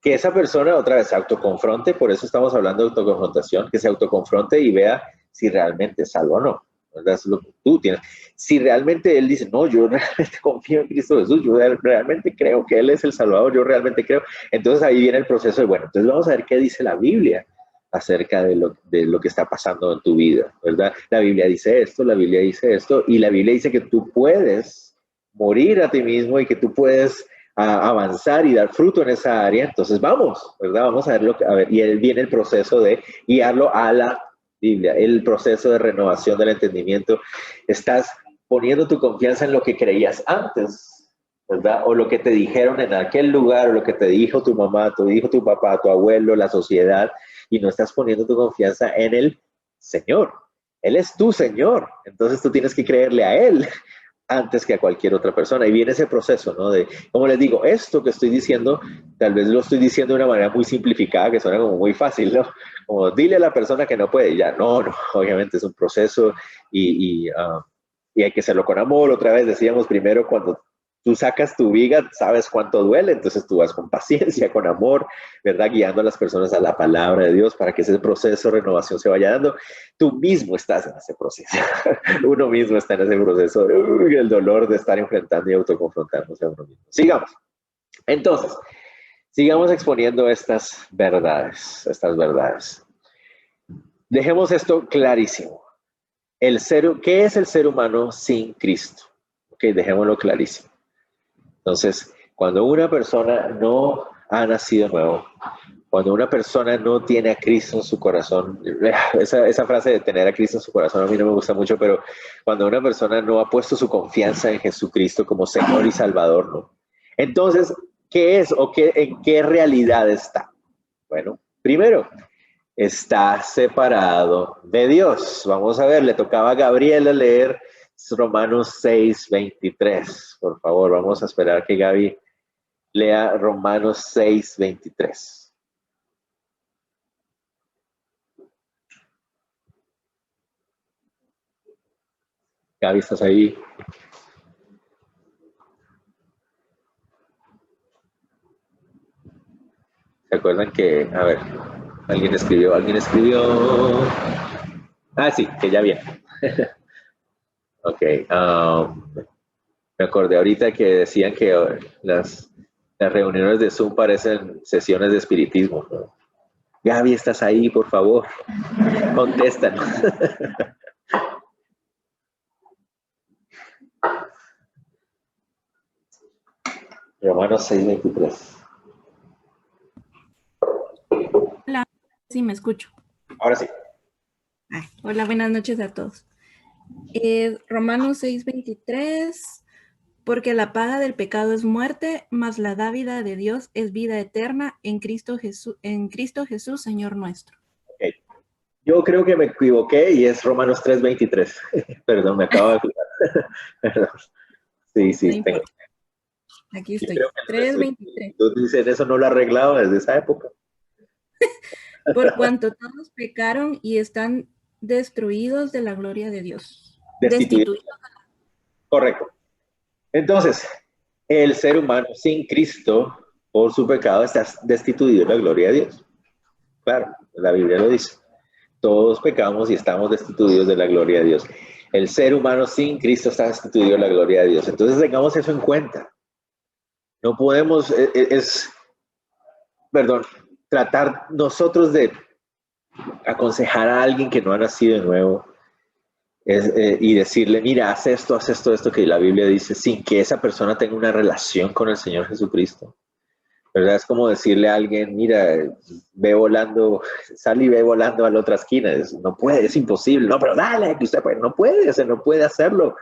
que esa persona otra vez se autoconfronte, por eso estamos hablando de autoconfrontación, que se autoconfronte y vea si realmente es salvo o no, ¿verdad? Eso es lo que tú tienes. Si realmente él dice, no, yo realmente confío en Cristo Jesús, yo realmente creo que Él es el Salvador, yo realmente creo, entonces ahí viene el proceso de, bueno, entonces vamos a ver qué dice la Biblia acerca de lo que está pasando en tu vida, ¿verdad? La Biblia dice esto, la Biblia dice esto, y la Biblia dice que tú puedes morir a ti mismo y que tú puedes avanzar y dar fruto en esa área. Entonces vamos, ¿verdad? Vamos a ver, y ahí viene el proceso de guiarlo a la Biblia, el proceso de renovación del entendimiento. Estás poniendo tu confianza en lo que creías antes, ¿verdad? O lo que te dijeron en aquel lugar, o lo que te dijo tu mamá, te dijo tu papá, tu abuelo, la sociedad, y no estás poniendo tu confianza en el Señor. Él es tu Señor, entonces tú tienes que creerle a Él antes que a cualquier otra persona. Y viene ese proceso, ¿no? De, como les digo, esto que estoy diciendo, tal vez lo estoy diciendo de una manera muy simplificada, que suena como muy fácil, ¿no? Como dile a la persona que no puede, ya, no, obviamente es un proceso y hay que hacerlo con amor. Otra vez decíamos primero, cuando tú sacas tu viga, sabes cuánto duele, entonces tú vas con paciencia, con amor, ¿verdad? Guiando a las personas a la palabra de Dios para que ese proceso de renovación se vaya dando. Tú mismo estás en ese proceso. Uno mismo está en ese proceso de el dolor de estar enfrentando y autoconfrontándose a uno mismo. Sigamos. Entonces, sigamos exponiendo estas verdades, Dejemos esto clarísimo. ¿Qué es el ser humano sin Cristo? Ok, dejémoslo clarísimo. Entonces, cuando una persona no ha nacido nuevo, cuando una persona no tiene a Cristo en su corazón, esa frase de tener a Cristo en su corazón a mí no me gusta mucho, pero cuando una persona no ha puesto su confianza en Jesucristo como Señor y Salvador, ¿no? Entonces, ¿qué es o en qué realidad está? Bueno, primero, está separado de Dios. Vamos a ver, le tocaba a Gabriela leer Romanos 6:23. Por favor, vamos a esperar que Gaby lea Romanos 6:23. Gaby, ¿estás ahí? ¿Se acuerdan que, a ver, alguien escribió? Ah, sí, que ya viene. Ok, me acordé ahorita que decían que las reuniones de Zoom parecen sesiones de espiritismo, ¿no? Gaby, ¿estás ahí, por favor? Contéstanos. Romanos 6:23. Hola, sí, me escucho. Ahora sí. Hola, buenas noches a todos. Romanos 6:23, porque la paga del pecado es muerte, mas la dávida de Dios es vida eterna en Cristo Jesús, Señor nuestro. Okay. Yo creo que me equivoqué y es Romanos 3:23. Perdón, me acabo de fijar. Sí, tengo. Aquí estoy. 3:23. Tú dices, eso no lo he arreglado desde esa época. Por cuanto todos pecaron y están destruidos de la gloria de Dios. Destituidos. Correcto. Entonces, el ser humano sin Cristo, por su pecado, está destituido de la gloria de Dios. Claro, la Biblia lo dice. Todos pecamos y estamos destituidos de la gloria de Dios. El ser humano sin Cristo está destituido de la gloria de Dios. Entonces, tengamos eso en cuenta. No podemos, tratar nosotros de aconsejar a alguien que no ha nacido de nuevo y decirle, mira, haz esto, que la Biblia dice, sin que esa persona tenga una relación con el Señor Jesucristo. ¿Verdad? Es como decirle a alguien, mira, ve volando, sal y ve volando a la otra esquina. No puede, es imposible. No, pero dale, que usted puede. No puede hacerlo.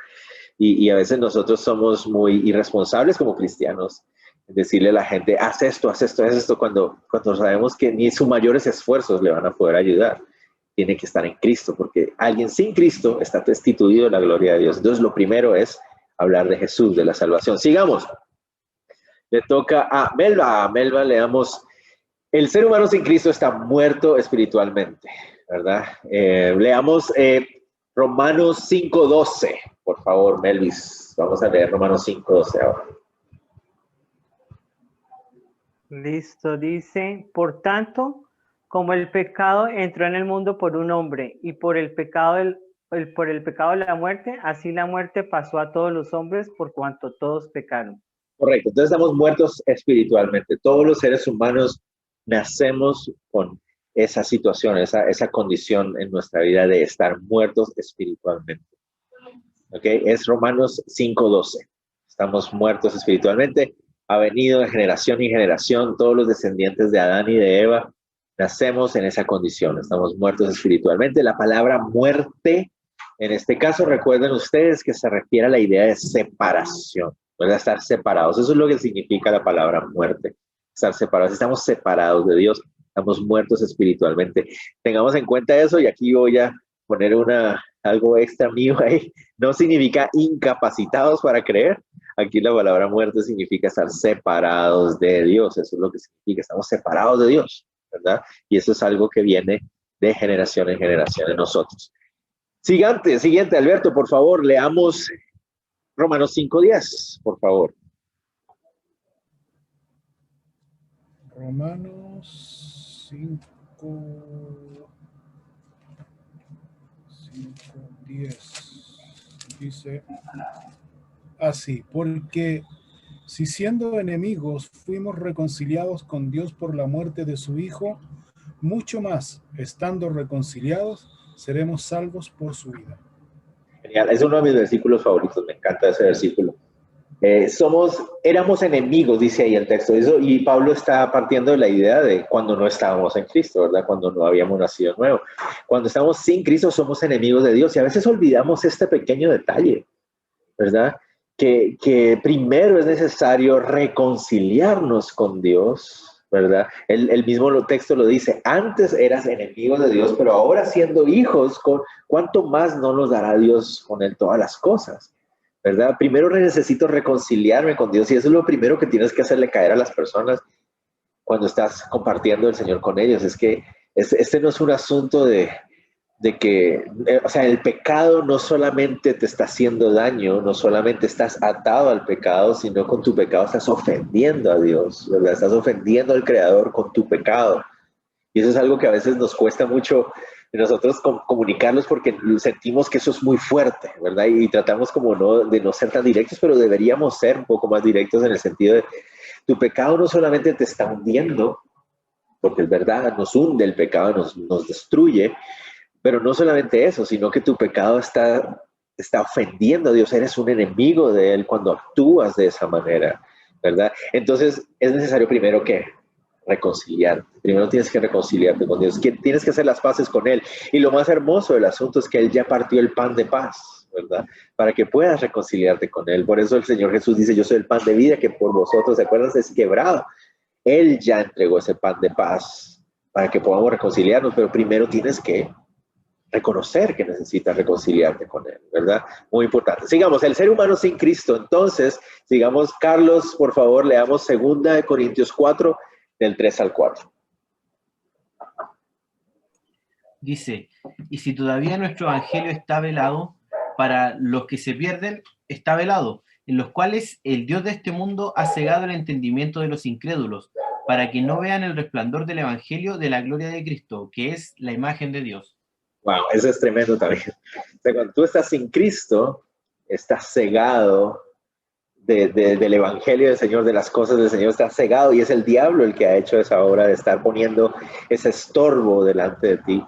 Y a veces nosotros somos muy irresponsables como cristianos. Decirle a la gente, haz esto, cuando sabemos que ni sus mayores esfuerzos le van a poder ayudar. Tiene que estar en Cristo, porque alguien sin Cristo está destituido de la gloria de Dios. Entonces, lo primero es hablar de Jesús, de la salvación. Sigamos. Le toca a Melba. Melba, leamos. El ser humano sin Cristo está muerto espiritualmente, ¿verdad? Leamos Romanos 5:12. Por favor, Melvis. Vamos a leer Romanos 5:12 ahora. Listo, dice, por tanto, como el pecado entró en el mundo por un hombre y por el pecado la muerte, así la muerte pasó a todos los hombres por cuanto todos pecaron. Correcto, entonces estamos muertos espiritualmente. Todos los seres humanos nacemos con esa situación, esa condición en nuestra vida de estar muertos espiritualmente. ¿Ok? Es Romanos 5:12. Estamos muertos espiritualmente. Ha venido de generación en generación, todos los descendientes de Adán y de Eva, nacemos en esa condición, estamos muertos espiritualmente. La palabra muerte, en este caso, recuerden ustedes que se refiere a la idea de separación, ¿verdad? Estar separados, eso es lo que significa la palabra muerte, estar separados. Estamos separados de Dios, estamos muertos espiritualmente. Tengamos en cuenta eso y aquí voy a poner una algo extra mío ahí. No significa incapacitados para creer. Aquí la palabra muerte significa estar separados de Dios. Eso es lo que significa. Estamos separados de Dios, ¿verdad? Y eso es algo que viene de generación en generación de nosotros. Siguiente, Alberto, por favor, leamos Romanos 5:10, por favor. Romanos 5:10 dice así: porque si siendo enemigos fuimos reconciliados con Dios por la muerte de su Hijo, mucho más, estando reconciliados, seremos salvos por su vida. Genial, es uno de mis versículos favoritos, me encanta ese versículo. Éramos enemigos, dice ahí el texto, y Pablo está partiendo de la idea de cuando no estábamos en Cristo, ¿verdad? Cuando no habíamos nacido nuevo. Cuando estamos sin Cristo somos enemigos de Dios, y a veces olvidamos este pequeño detalle, ¿verdad? Que primero es necesario reconciliarnos con Dios, ¿verdad? El mismo texto lo dice: antes eras enemigos de Dios, pero ahora siendo hijos, ¿cuánto más no nos dará Dios con él todas las cosas? ¿Verdad? Primero necesito reconciliarme con Dios, y eso es lo primero que tienes que hacerle caer a las personas cuando estás compartiendo el Señor con ellos. Es que este no es un asunto de que, o sea, el pecado no solamente te está haciendo daño, no solamente estás atado al pecado, sino con tu pecado estás ofendiendo a Dios, ¿verdad? Estás ofendiendo al Creador con tu pecado. Y eso es algo que a veces nos cuesta mucho nosotros comunicarlos, porque sentimos que eso es muy fuerte, ¿verdad? Y tratamos como de no ser tan directos, pero deberíamos ser un poco más directos en el sentido de: tu pecado no solamente te está hundiendo, porque es verdad, nos hunde el pecado, nos destruye, pero no solamente eso, sino que tu pecado está ofendiendo a Dios. Eres un enemigo de Él cuando actúas de esa manera, ¿verdad? Entonces es necesario primero que reconciliarte. Primero tienes que reconciliarte con Dios, tienes que hacer las paces con Él. Y lo más hermoso del asunto es que Él ya partió el pan de paz, ¿verdad? Para que puedas reconciliarte con Él. Por eso el Señor Jesús dice: yo soy el pan de vida que por vosotros, ¿se acuerdan? Es quebrado. Él ya entregó ese pan de paz para que podamos reconciliarnos, pero primero tienes que reconocer que necesitas reconciliarte con Él, ¿verdad? Muy importante. Sigamos, el ser humano sin Cristo. Entonces, sigamos, Carlos, por favor, leamos 2 Corintios 4, del 3 al 4. Dice: y si todavía nuestro evangelio está velado, para los que se pierden está velado, en los cuales el Dios de este mundo ha cegado el entendimiento de los incrédulos, para que no vean el resplandor del evangelio de la gloria de Cristo, que es la imagen de Dios. Wow, eso es tremendo también. O sea, cuando tú estás sin Cristo, estás cegado del evangelio del Señor, de las cosas del Señor, estás cegado, y es el diablo el que ha hecho esa obra de estar poniendo ese estorbo delante de ti.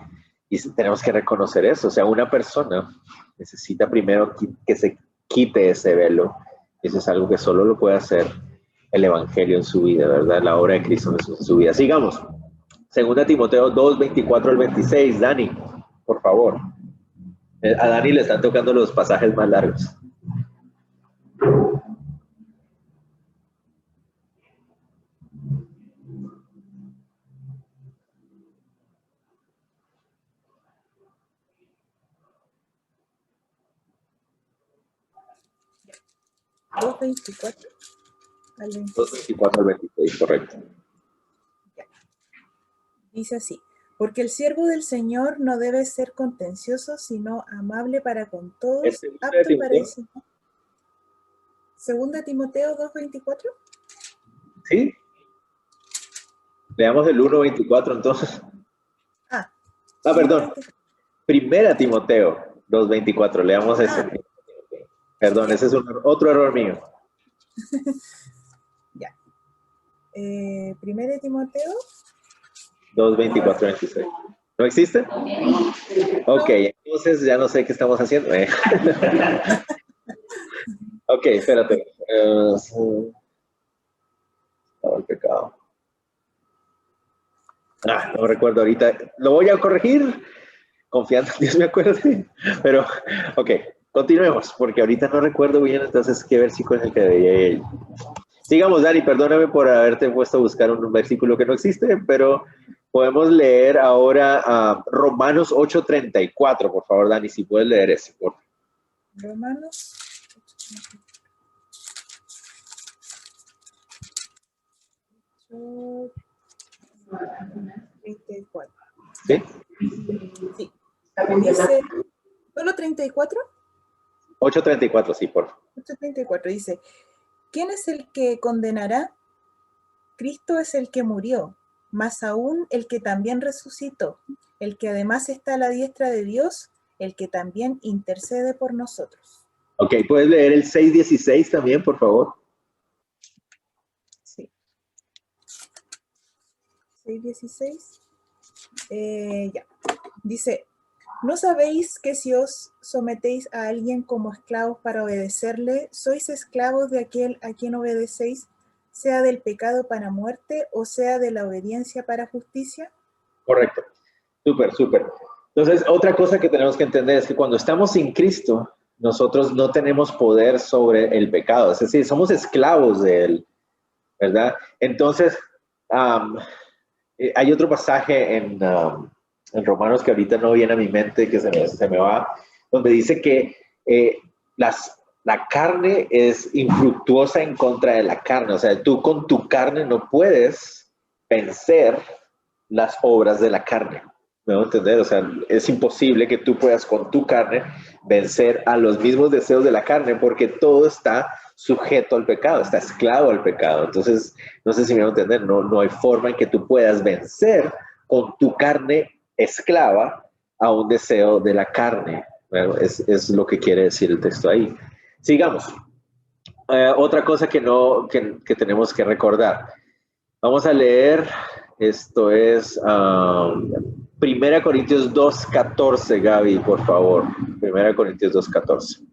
Y tenemos que reconocer eso. O sea, una persona necesita primero que se quite ese velo. Eso es algo que solo lo puede hacer el evangelio en su vida, ¿verdad? La obra de Cristo Jesús en su vida. Sigamos. 2 Timoteo 2, 24 al 26. Dani, por favor. A Dani le están tocando los pasajes más largos. ¿2, 24 al 26? 2:24 al 26, correcto. Dice así: porque el siervo del Señor no debe ser contencioso, sino amable para con todos, apto para enseñar. 2 Timoteo 2:24. Sí. Leamos el 1:24 entonces. Perdón. 1 Timoteo 2:24. Leamos ese. Perdón, ese es otro error mío. Ya. 1 Timoteo 2:24-26. ¿No existe? Ok, entonces ya no sé qué estamos haciendo. Ok, espérate. Estaba el pecado. No recuerdo ahorita. Lo voy a corregir, confiando en Dios me acuerde. Pero, ok, continuemos, porque ahorita no recuerdo bien entonces qué versículo es el que debería ir. Sigamos, Dani, perdóname por haberte puesto a buscar un versículo que no existe, pero podemos leer ahora Romanos 8:34, por favor, Dani, si puedes leer ese, por favor. Romanos 34. ¿Sí? Sí. Dice, ¿solo 34? 8:34, sí, por favor. 8:34 dice, ¿quién es el que condenará? Cristo es el que murió, más aún el que también resucitó, el que además está a la diestra de Dios, el que también intercede por nosotros. Ok, ¿puedes leer el 6:16 también, por favor? Sí. 6:16. Ya. Dice, ¿no sabéis que si os sometéis a alguien como esclavos para obedecerle, sois esclavos de aquel a quien obedecéis, sea del pecado para muerte o sea de la obediencia para justicia? Correcto. Súper, súper. Entonces, otra cosa que tenemos que entender es que cuando estamos sin Cristo, nosotros no tenemos poder sobre el pecado. Es decir, somos esclavos de él, ¿verdad? Entonces, hay otro pasaje en Romanos que ahorita no viene a mi mente, que se me va, donde dice que la carne es infructuosa en contra de la carne. O sea, tú con tu carne no puedes vencer las obras de la carne. ¿Me voy a entender? O sea, es imposible que tú puedas con tu carne vencer a los mismos deseos de la carne porque todo está sujeto al pecado, está esclavo al pecado. Entonces, no sé si me voy a entender, no hay forma en que tú puedas vencer con tu carne esclava a un deseo de la carne. Bueno, es lo que quiere decir el texto ahí. Sigamos. Otra cosa que tenemos que recordar. Vamos a leer, esto es 1 Corintios 2:14, Gaby, por favor. 1 Corintios 2:14.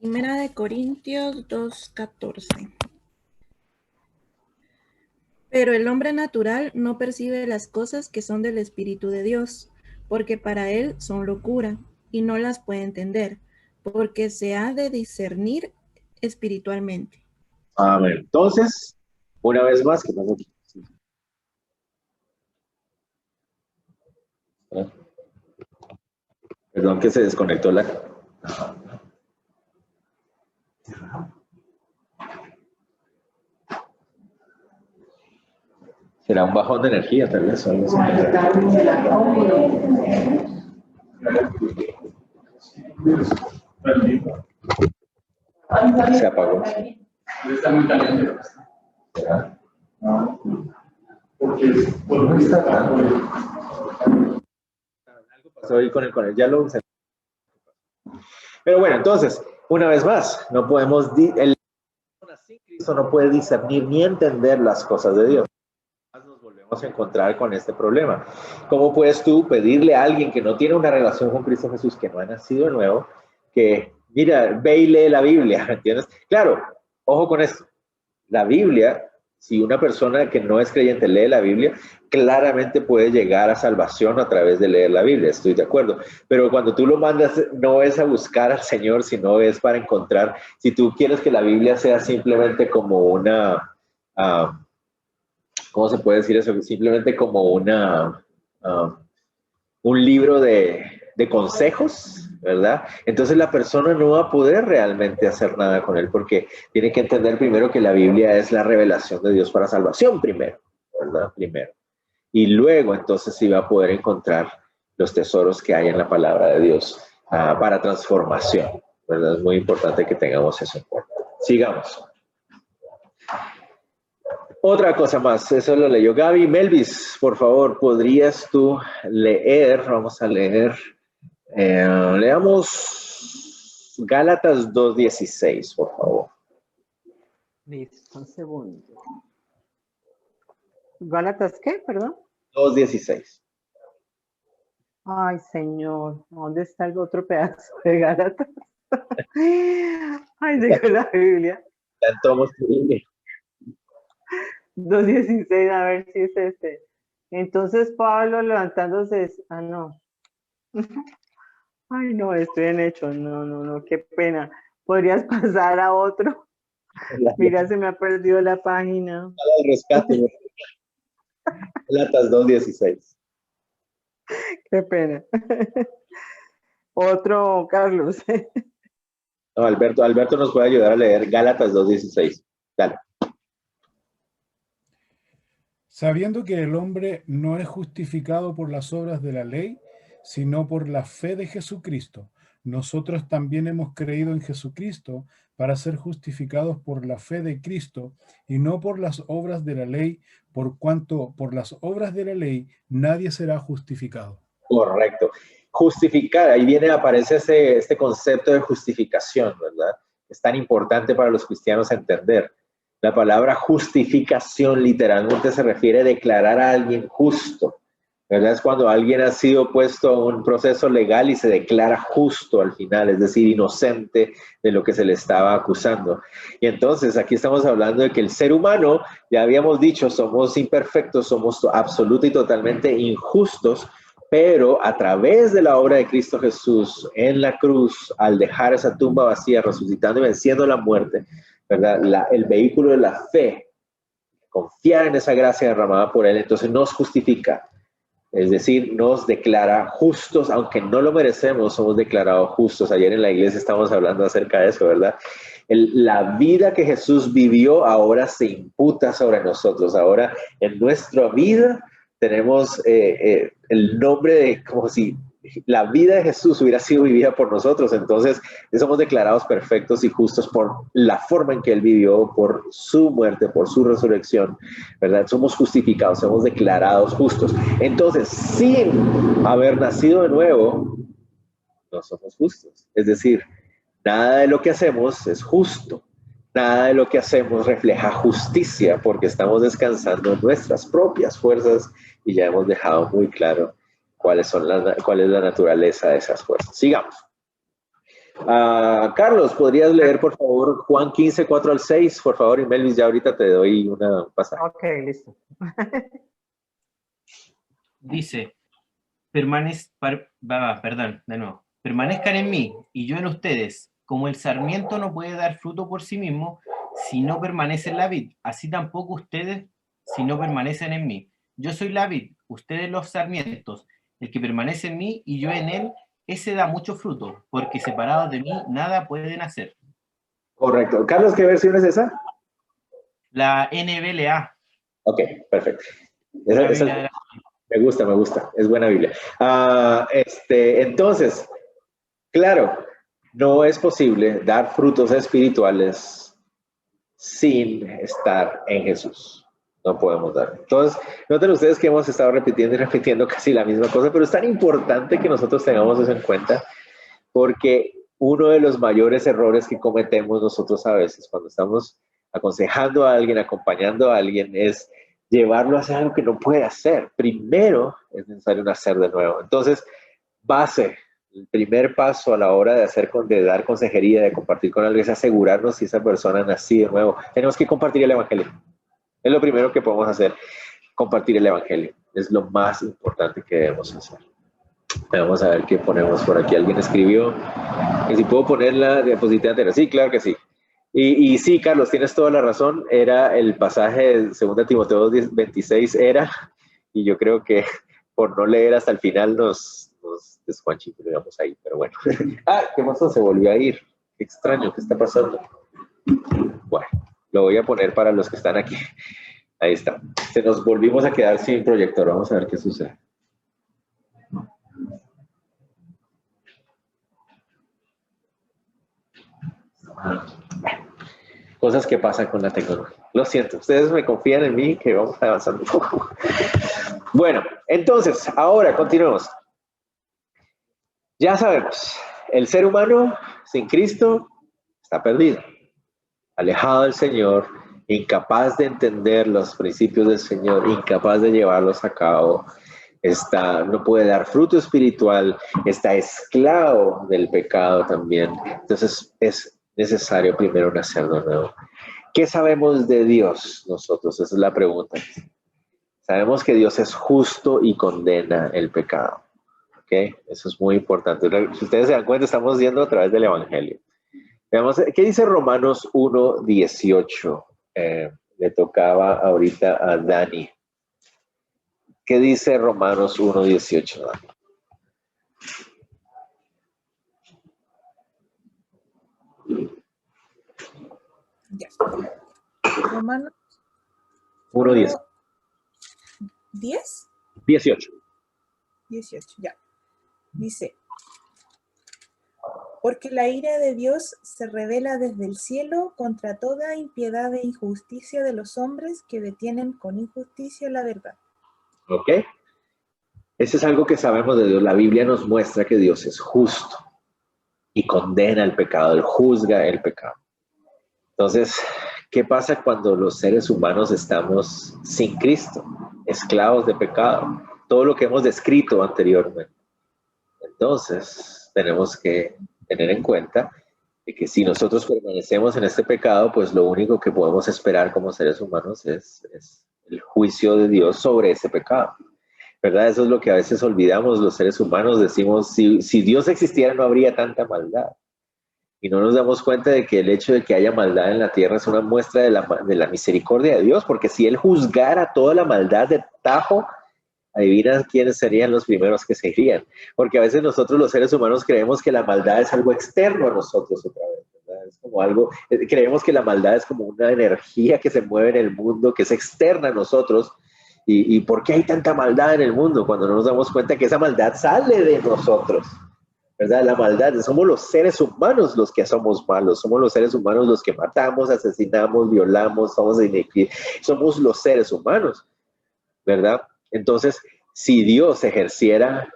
Primera de Corintios 2:14. Pero el hombre natural no percibe las cosas que son del Espíritu de Dios, porque para él son locura, y no las puede entender, porque se ha de discernir espiritualmente. Amén. Entonces, una vez más, ¿qué pasa aquí? Perdón que se desconectó la... Será un bajón de energía, tal vez. O algo así. Se apagó. Está muy caliente. ¿Será? Porque no está tan Algo pasó ahí con el ya lo usé. Pero bueno, entonces, una vez más, no podemos... El sin Cristo no puede discernir ni entender las cosas de Dios. Nos volvemos a encontrar con este problema. ¿Cómo puedes tú pedirle a alguien que no tiene una relación con Cristo Jesús, que no ha nacido de nuevo, que, mira, ve y lee la Biblia, ¿entiendes? Claro, ojo con esto. La Biblia, si una persona que no es creyente lee la Biblia, claramente puede llegar a salvación a través de leer la Biblia, estoy de acuerdo. Pero cuando tú lo mandas, no es a buscar al Señor, sino es para encontrar, si tú quieres que la Biblia sea simplemente como una... ¿cómo se puede decir eso? Simplemente como un libro de consejos, ¿verdad? Entonces la persona no va a poder realmente hacer nada con él porque tiene que entender primero que la Biblia es la revelación de Dios para salvación primero, ¿verdad? Primero. Y luego entonces sí va a poder encontrar los tesoros que hay en la palabra de Dios para transformación, ¿verdad? Es muy importante que tengamos eso en cuenta. Sigamos. Otra cosa más, eso lo leyó Gaby. Melvis, por favor, ¿podrías tú leer? Vamos a leer. Leamos Gálatas 2:16, por favor. Listo, un segundo. ¿Gálatas qué, perdón? 2:16. Ay, Señor, ¿dónde está el otro pedazo de Gálatas? Ay, digo la Biblia. Ya tomamos tu Biblia. 2:16, a ver si es este. Entonces Pablo levantándose, no. Ay, no, estoy en Hechos, no, qué pena. ¿Podrías pasar a otro? Mira, se me ha perdido la página. El rescate. Gálatas 2:16. Qué pena. Otro, Carlos. No, Alberto nos puede ayudar a leer Gálatas 2:16. Dale. Sabiendo que el hombre no es justificado por las obras de la ley, sino por la fe de Jesucristo. Nosotros también hemos creído en Jesucristo para ser justificados por la fe de Cristo y no por las obras de la ley, por cuanto por las obras de la ley nadie será justificado. Correcto. Justificar, ahí aparece este concepto de justificación, ¿verdad? Es tan importante para los cristianos entender. La palabra justificación literalmente se refiere a declarar a alguien justo, ¿verdad? Es cuando alguien ha sido puesto a un proceso legal y se declara justo al final, es decir, inocente de lo que se le estaba acusando. Y entonces aquí estamos hablando de que el ser humano, ya habíamos dicho, somos imperfectos, somos absoluta y totalmente injustos, pero a través de la obra de Cristo Jesús en la cruz, al dejar esa tumba vacía, resucitando y venciendo la muerte, ¿verdad? El vehículo de la fe, confiar en esa gracia derramada por Él, entonces nos justifica, es decir, nos declara justos, aunque no lo merecemos, somos declarados justos. Ayer en la iglesia estábamos hablando acerca de eso, ¿verdad? La vida que Jesús vivió ahora se imputa sobre nosotros. Ahora en nuestra vida tenemos el nombre de, como si la vida de Jesús hubiera sido vivida por nosotros. Entonces somos declarados perfectos y justos por la forma en que Él vivió, por su muerte, por su resurrección, ¿verdad? Somos justificados, somos declarados justos. Entonces, sin haber nacido de nuevo, no somos justos. Es decir, nada de lo que hacemos es justo. Nada de lo que hacemos refleja justicia, porque estamos descansando en nuestras propias fuerzas y ya hemos dejado muy claro cuál es la naturaleza de esas fuerzas. Sigamos. Carlos, ¿podrías leer, por favor, Juan 15, 4 al 6? Por favor, y Melvis, ya ahorita te doy una pasada. Ok, listo. Dice, permanezcan en mí y yo en ustedes. Como el sarmiento no puede dar fruto por sí mismo si no permanece en la vid, así tampoco ustedes si no permanecen en mí. Yo soy la vid, ustedes los sarmientos. El que permanece en mí y yo en él, ese da mucho fruto, porque separados de mí nada pueden hacer. Correcto. Carlos, ¿qué versión es esa? La NBLA. Ok, perfecto. Me gusta. Es buena Biblia. Entonces, claro, no es posible dar frutos espirituales sin estar en Jesús. No podemos dar. Entonces, noten ustedes que hemos estado repitiendo y repitiendo casi la misma cosa, pero es tan importante que nosotros tengamos eso en cuenta, porque uno de los mayores errores que cometemos nosotros a veces cuando estamos aconsejando a alguien, acompañando a alguien, es llevarlo a hacer algo que no puede hacer. Primero es necesario nacer de nuevo. Entonces, el primer paso a la hora de dar consejería, de compartir con alguien, es asegurarnos si esa persona ha nacido de nuevo. Tenemos que compartir el evangelio. Es lo primero que podemos hacer, compartir el evangelio. Es lo más importante que debemos hacer. Vamos a ver qué ponemos por aquí. Alguien escribió, y si puedo poner la diapositiva entera. Sí, claro que sí. Y sí, Carlos, tienes toda la razón. Era el pasaje de 2 Timoteo 26, y yo creo que por no leer hasta el final nos descuanchitamos ahí, pero bueno. ¿Qué pasó? Se volvió a ir. Qué extraño, ¿qué está pasando? Bueno, lo voy a poner para los que están aquí. Ahí está. Se nos volvimos a quedar sin proyector. Vamos a ver qué sucede. Cosas que pasan con la tecnología. Lo siento, ustedes me confían en mí que vamos avanzando un poco. Bueno, entonces, ahora continuemos. Ya sabemos, el ser humano sin Cristo está perdido, alejado del Señor, incapaz de entender los principios del Señor, incapaz de llevarlos a cabo, no puede dar fruto espiritual, está esclavo del pecado también. Entonces es necesario primero nacer de nuevo. ¿Qué sabemos de Dios nosotros? Esa es la pregunta. Sabemos que Dios es justo y condena el pecado. ¿Ok? Eso es muy importante. Si ustedes se dan cuenta, estamos yendo a través del Evangelio. Veamos, ¿qué dice Romanos 1:18? Le tocaba ahorita a Dani. ¿Qué dice Romanos 1:18, Dani? Ya. Romanos 1:10. 10. 18. 18, ya. Dice, porque la ira de Dios se revela desde el cielo contra toda impiedad e injusticia de los hombres que detienen con injusticia la verdad. ¿Ok? Eso es algo que sabemos de Dios. La Biblia nos muestra que Dios es justo y condena el pecado, Él juzga el pecado. Entonces, ¿qué pasa cuando los seres humanos estamos sin Cristo, esclavos de pecado? Todo lo que hemos descrito anteriormente. Entonces, tenemos que tener en cuenta de que si nosotros permanecemos en este pecado, pues lo único que podemos esperar como seres humanos es el juicio de Dios sobre ese pecado. ¿Verdad? Eso es lo que a veces olvidamos los seres humanos. Decimos, si Dios existiera no habría tanta maldad. Y no nos damos cuenta de que el hecho de que haya maldad en la tierra es una muestra de la misericordia de Dios, porque si Él juzgara toda la maldad de tajo, adivina quiénes serían los primeros que se irían. Porque a veces nosotros los seres humanos creemos que la maldad es algo externo a nosotros otra vez, ¿verdad? Es como algo, creemos que la maldad es como una energía que se mueve en el mundo, que es externa a nosotros. ¿Y por qué hay tanta maldad en el mundo? Cuando no nos damos cuenta que esa maldad sale de nosotros, ¿verdad? La maldad, somos los seres humanos los que somos malos, somos los seres humanos los que matamos, asesinamos, violamos, somos los seres humanos, ¿verdad? Entonces, si Dios ejerciera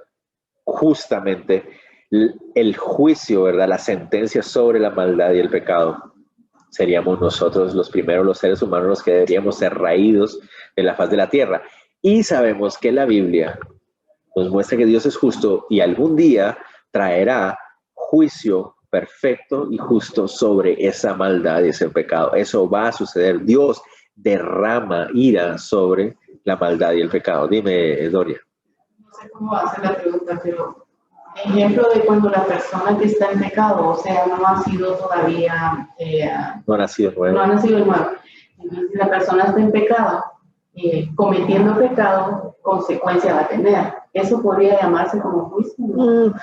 justamente el juicio, ¿verdad? La sentencia sobre la maldad y el pecado, seríamos nosotros los primeros, los seres humanos, los que deberíamos ser raídos de la faz de la tierra. Y sabemos que la Biblia nos muestra que Dios es justo y algún día traerá juicio perfecto y justo sobre esa maldad y ese pecado. Eso va a suceder. Dios derrama ira sobre la maldad y el pecado. Dime, Doria. No sé cómo hacer la pregunta, pero ejemplo de cuando la persona que está en pecado, o sea, no ha sido todavía... no ha nacido nuevo. No ha nacido nuevo. Entonces, si la persona está en pecado, cometiendo pecado, consecuencia va a tener. ¿Eso podría llamarse como juicio? ¿No?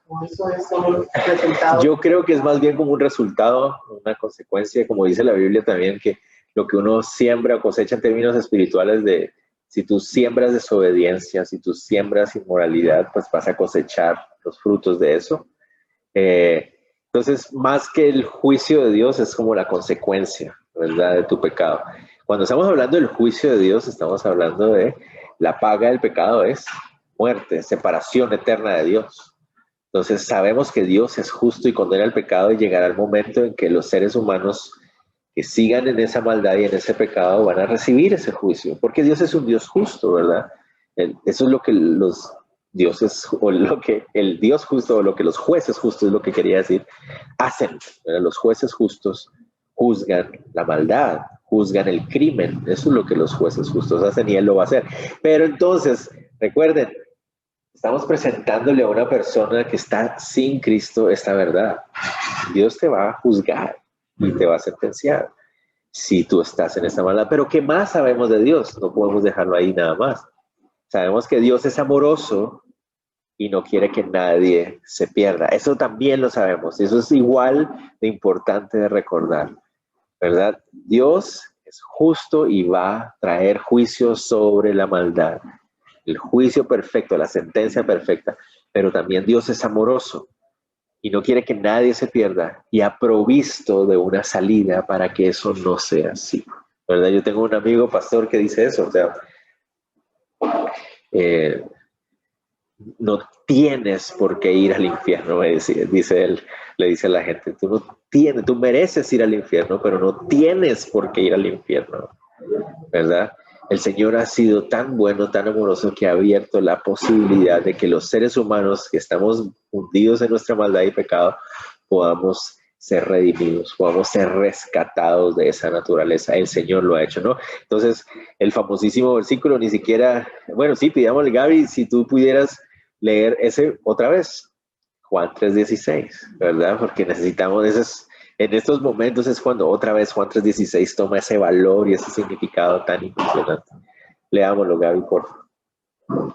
¿O eso es solo un resultado? Yo creo que es más bien como un resultado, una consecuencia, como dice la Biblia también, que lo que uno siembra o cosecha en términos espirituales de si tú siembras desobediencia, si tú siembras inmoralidad, pues vas a cosechar los frutos de eso. Entonces, más que el juicio de Dios, es como la consecuencia, ¿verdad?, de tu pecado. Cuando estamos hablando del juicio de Dios, estamos hablando de la paga del pecado es muerte, separación eterna de Dios. Entonces, sabemos que Dios es justo y condena el pecado y llegará el momento en que los seres humanos que sigan en esa maldad y en ese pecado van a recibir ese juicio, porque Dios es un Dios justo, ¿verdad? Eso es lo que los dioses, o lo que el Dios justo, o lo que los jueces justos, es lo que quería decir, hacen, ¿verdad? Los jueces justos juzgan la maldad, juzgan el crimen, eso es lo que los jueces justos hacen y Él lo va a hacer. Pero entonces, recuerden, estamos presentándole a una persona que está sin Cristo esta verdad. Dios te va a juzgar y te va a sentenciar si tú estás en esta maldad. Pero ¿qué más sabemos de Dios? No podemos dejarlo ahí nada más. Sabemos que Dios es amoroso y no quiere que nadie se pierda. Eso también lo sabemos. Eso es igual de importante de recordar, ¿verdad? Dios es justo y va a traer juicio sobre la maldad. El juicio perfecto, la sentencia perfecta. Pero también Dios es amoroso y no quiere que nadie se pierda y ha provisto de una salida para que eso no sea así, ¿verdad? Yo tengo un amigo pastor que dice eso, o sea, no tienes por qué ir al infierno, dice él, le dice a la gente, tú mereces ir al infierno, pero no tienes por qué ir al infierno, ¿verdad? El Señor ha sido tan bueno, tan amoroso, que ha abierto la posibilidad de que los seres humanos que estamos hundidos en nuestra maldad y pecado podamos ser redimidos, podamos ser rescatados de esa naturaleza. El Señor lo ha hecho, ¿no? Entonces, el famosísimo versículo ni siquiera, bueno, sí, pidámosle, Gaby, si tú pudieras leer ese otra vez, Juan 3:16, ¿verdad? Porque necesitamos en estos momentos es cuando otra vez Juan 3:16 toma ese valor y ese significado tan impresionante. Leámoslo, Gaby, por favor.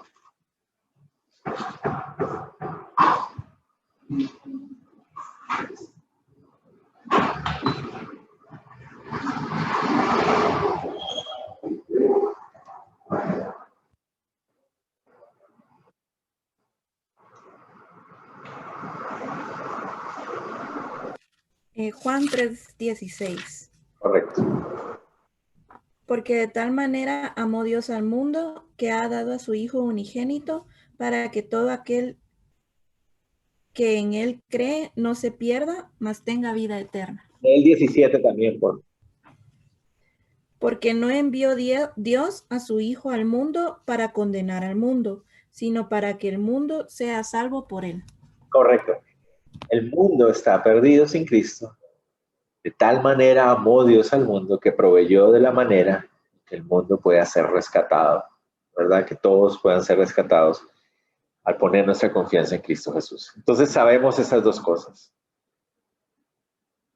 Juan 3:16. Correcto. Porque de tal manera amó Dios al mundo que ha dado a su Hijo unigénito para que todo aquel que en él cree no se pierda, mas tenga vida eterna. El 17 también, por. Porque no envió Dios a su Hijo al mundo para condenar al mundo, sino para que el mundo sea salvo por él. Correcto. El mundo está perdido sin Cristo. De tal manera amó Dios al mundo que proveyó de la manera que el mundo pueda ser rescatado, ¿verdad? Que todos puedan ser rescatados al poner nuestra confianza en Cristo Jesús. Entonces sabemos esas dos cosas.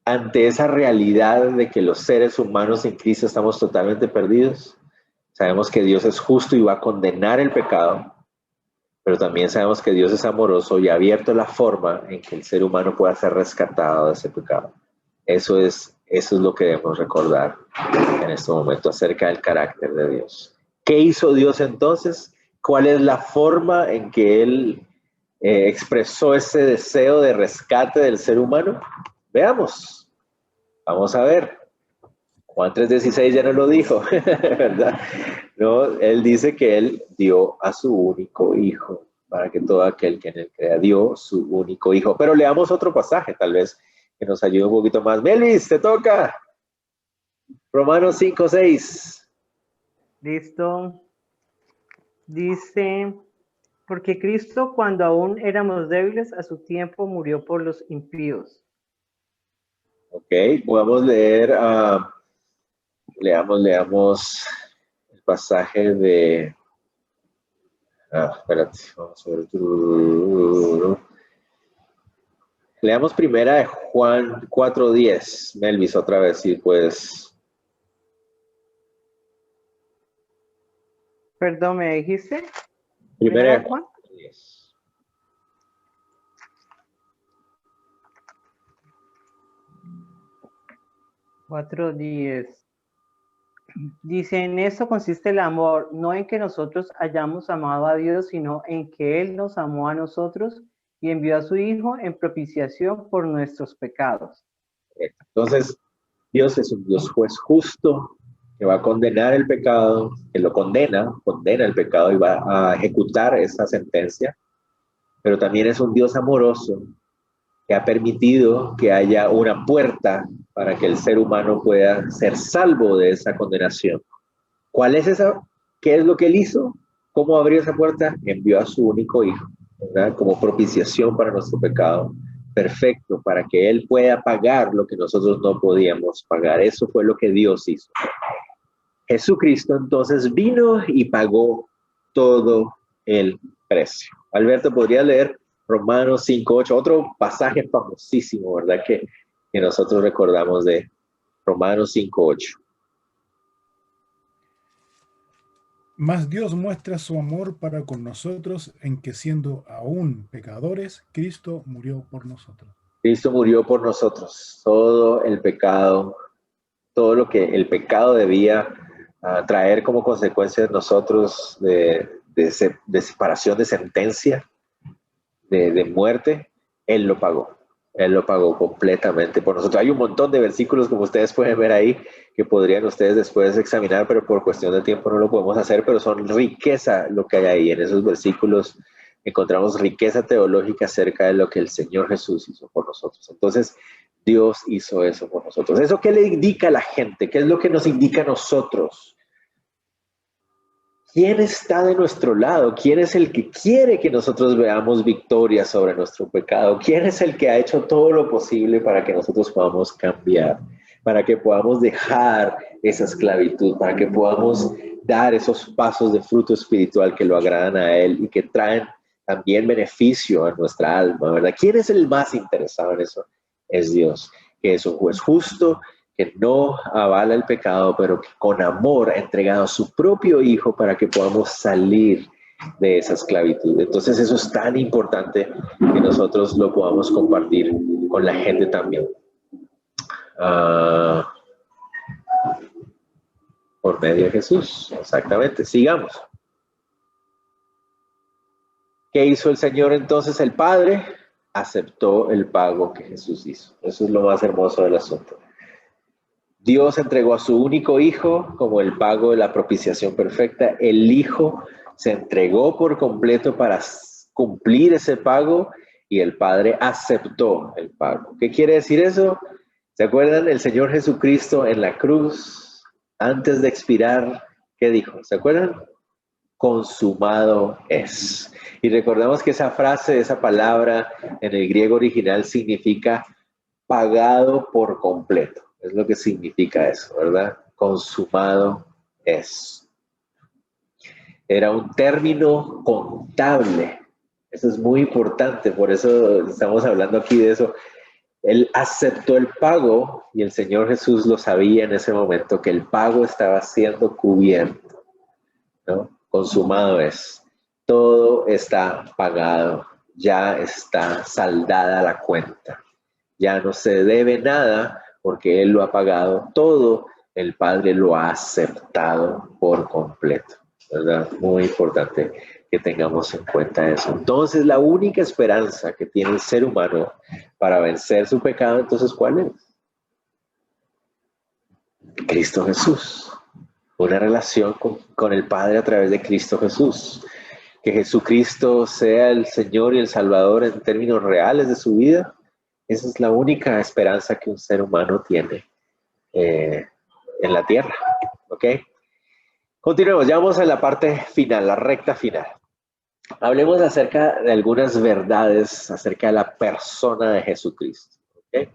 Ante esa realidad de que los seres humanos en Cristo estamos totalmente perdidos, sabemos que Dios es justo y va a condenar el pecado, pero también sabemos que Dios es amoroso y ha abierto la forma en que el ser humano pueda ser rescatado de ese pecado. Eso es lo que debemos recordar en este momento acerca del carácter de Dios. ¿Qué hizo Dios entonces? ¿Cuál es la forma en que Él expresó ese deseo de rescate del ser humano? Veamos. Vamos a ver. Juan 3:16 ya nos lo dijo, ¿verdad? No, Él dice que Él dio a su único hijo para que todo aquel que en Él crea, dio su único hijo. Pero leamos otro pasaje, tal vez, que nos ayude un poquito más. Melvis, te toca. Romanos 5:6. Listo. Dice, porque Cristo cuando aún éramos débiles a su tiempo murió por los impíos. Ok, podemos leer, leamos el pasaje de, espérate, vamos a ver. Leamos primera de Juan 4:10. Melvis, otra vez, si puedes. Perdón, ¿me dijiste? Primera de Juan 4:10. Dice, en esto consiste el amor, no en que nosotros hayamos amado a Dios, sino en que Él nos amó a nosotros y envió a su Hijo en propiciación por nuestros pecados. Entonces, Dios es un Dios juez justo, que va a condenar el pecado, que lo condena el pecado y va a ejecutar esa sentencia, pero también es un Dios amoroso, que ha permitido que haya una puerta para que el ser humano pueda ser salvo de esa condenación. ¿Cuál es esa? ¿Qué es lo que Él hizo? ¿Cómo abrió esa puerta? Envió a su único Hijo, ¿verdad? Como propiciación para nuestro pecado, perfecto, para que Él pueda pagar lo que nosotros no podíamos pagar. Eso fue lo que Dios hizo. Jesucristo entonces vino y pagó todo el precio. Alberto, ¿podría leer Romanos 5:8, otro pasaje famosísimo, ¿verdad? Que nosotros recordamos de Romanos 5:8. Mas Dios muestra su amor para con nosotros en que siendo aún pecadores, Cristo murió por nosotros. Cristo murió por nosotros. Todo el pecado, todo lo que el pecado debía traer como consecuencia de nosotros de separación, de sentencia, de muerte, Él lo pagó. Él lo pagó completamente por nosotros. Hay un montón de versículos, como ustedes pueden ver ahí, que podrían ustedes después examinar, pero por cuestión de tiempo no lo podemos hacer, pero son riqueza lo que hay ahí. En esos versículos encontramos riqueza teológica acerca de lo que el Señor Jesús hizo por nosotros. Entonces, Dios hizo eso por nosotros. ¿Eso qué le indica a la gente? ¿Qué es lo que nos indica a nosotros? ¿quién está de nuestro lado? ¿Quién es el que quiere que nosotros veamos victoria sobre nuestro pecado? ¿Quién es el que ha hecho todo lo posible para que nosotros podamos cambiar? Para que podamos dejar esa esclavitud, para que podamos dar esos pasos de fruto espiritual que lo agradan a Él y que traen también beneficio a nuestra alma, ¿verdad? ¿Quién es el más interesado en eso? Es Dios, que es un juez justo, que no avala el pecado, pero que con amor ha entregado a su propio Hijo para que podamos salir de esa esclavitud. Entonces eso es tan importante que nosotros lo podamos compartir con la gente también. Por medio de Jesús, exactamente. Sigamos. ¿Qué hizo el Señor entonces? El Padre aceptó el pago que Jesús hizo. Eso es lo más hermoso del asunto. Dios entregó a su único Hijo como el pago de la propiciación perfecta. El Hijo se entregó por completo para cumplir ese pago y el Padre aceptó el pago. ¿Qué quiere decir eso? ¿Se acuerdan? El Señor Jesucristo en la cruz, antes de expirar, ¿qué dijo? ¿Se acuerdan? Consumado es. Y recordemos que esa frase, esa palabra en el griego original significa pagado por completo. Es lo que significa eso, ¿verdad? Consumado es. Era un término contable. Eso es muy importante, por eso estamos hablando aquí de eso. Él aceptó el pago y el Señor Jesús lo sabía en ese momento, que el pago estaba siendo cubierto, ¿no? Consumado es. Todo está pagado, ya está saldada la cuenta. Ya no se debe nada porque Él lo ha pagado todo, el Padre lo ha aceptado por completo, ¿verdad? Muy importante que tengamos en cuenta eso. Entonces, la única esperanza que tiene el ser humano para vencer su pecado, entonces, ¿cuál es? Cristo Jesús. Una relación con el Padre a través de Cristo Jesús. Que Jesucristo sea el Señor y el Salvador en términos reales de su vida. Esa es la única esperanza que un ser humano tiene en la tierra. ¿Ok? Continuemos, ya vamos a la parte final, la recta final. Hablemos acerca de algunas verdades acerca de la persona de Jesucristo. ¿Ok?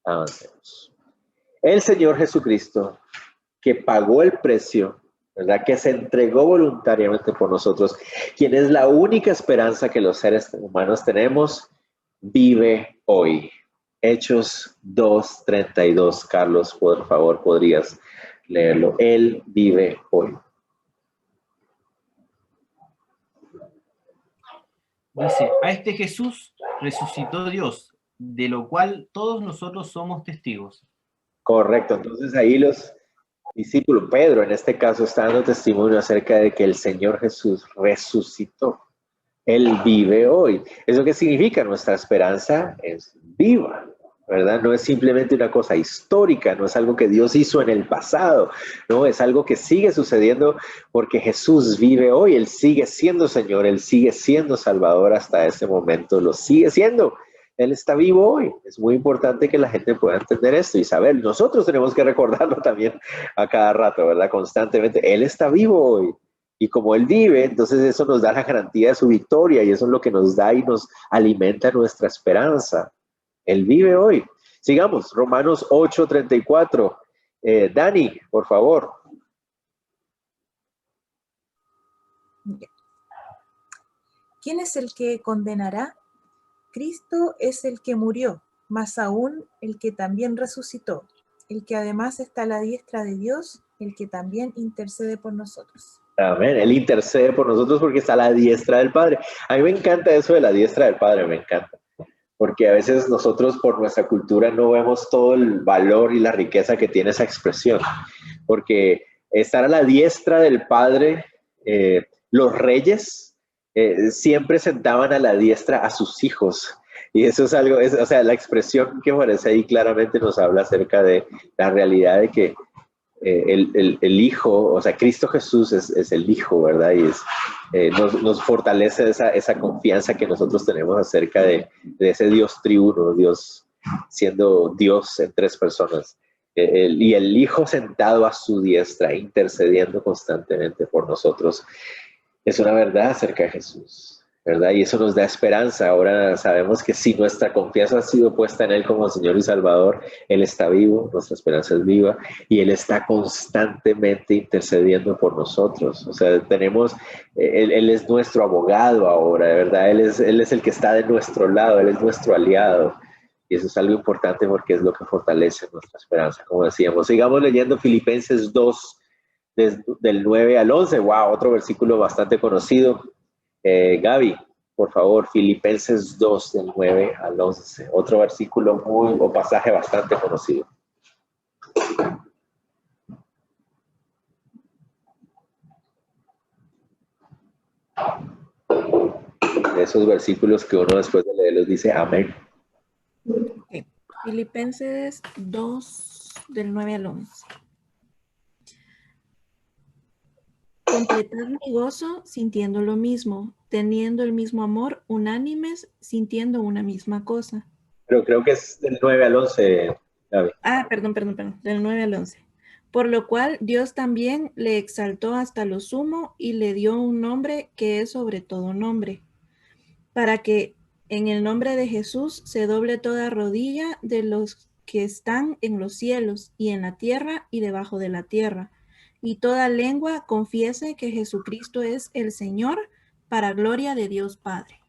Avancemos. El Señor Jesucristo, que pagó el precio, ¿verdad? Que se entregó voluntariamente por nosotros, quien es la única esperanza que los seres humanos tenemos, vive hoy. Hechos 2:32. Carlos, por favor, podrías leerlo. Él vive hoy. Dice, a este Jesús resucitó Dios, de lo cual todos nosotros somos testigos. Correcto, entonces ahí los discípulos, Pedro en este caso, está dando testimonio acerca de que el Señor Jesús resucitó. Él vive hoy. ¿Eso qué significa? Nuestra esperanza es viva, ¿verdad? No es simplemente una cosa histórica, no es algo que Dios hizo en el pasado, no, es algo que sigue sucediendo porque Jesús vive hoy. Él sigue siendo Señor, Él sigue siendo Salvador hasta ese momento, lo sigue siendo. Él está vivo hoy. Es muy importante que la gente pueda entender esto y saber. Nosotros tenemos que recordarlo también a cada rato, ¿verdad? Constantemente. Él está vivo hoy. Y como Él vive, entonces eso nos da la garantía de su victoria y eso es lo que nos da y nos alimenta nuestra esperanza. Él vive hoy. Sigamos, Romanos 8:34. Dani, por favor. ¿Quién es el que condenará? Cristo es el que murió, más aún el que también resucitó, el que además está a la diestra de Dios, el que también intercede por nosotros. Amén. Él intercede por nosotros porque está a la diestra del Padre. A mí me encanta eso de la diestra del Padre, me encanta. Porque a veces nosotros por nuestra cultura no vemos todo el valor y la riqueza que tiene esa expresión. Porque estar a la diestra del Padre, los reyes siempre sentaban a la diestra a sus hijos. Y eso es algo, o sea, la expresión que aparece ahí claramente nos habla acerca de la realidad de que el Hijo, o sea, Cristo Jesús es el Hijo, ¿verdad? Y nos fortalece esa confianza que nosotros tenemos acerca de ese Dios triuno, Dios siendo Dios en tres personas. y el Hijo sentado a su diestra, intercediendo constantemente por nosotros. Es una verdad acerca de Jesús, ¿verdad? Y eso nos da esperanza. Ahora sabemos que si nuestra confianza ha sido puesta en Él como Señor y Salvador, Él está vivo, nuestra esperanza es viva, y Él está constantemente intercediendo por nosotros. O sea, Él es nuestro abogado ahora, ¿verdad? Él es el que está de nuestro lado, Él es nuestro aliado. Y eso es algo importante porque es lo que fortalece nuestra esperanza, como decíamos. Sigamos leyendo Filipenses 2, del 9 al 11. Wow, otro versículo bastante conocido. Gaby, por favor, Filipenses 2, del 9 al 11. Otro versículo o pasaje bastante conocido. De esos versículos que uno después de leerlos dice amén. Okay. Filipenses 2, del 9 al 11. Completad mi gozo sintiendo lo mismo, teniendo el mismo amor, unánimes, sintiendo una misma cosa. Pero creo que es del 9 al 11, Gaby. Perdón, del 9 al 11. Por lo cual Dios también le exaltó hasta lo sumo y le dio un nombre que es sobre todo nombre, para que en el nombre de Jesús se doble toda rodilla de los que están en los cielos y en la tierra y debajo de la tierra, y toda lengua confiese que Jesucristo es el Señor, para gloria de Dios Padre.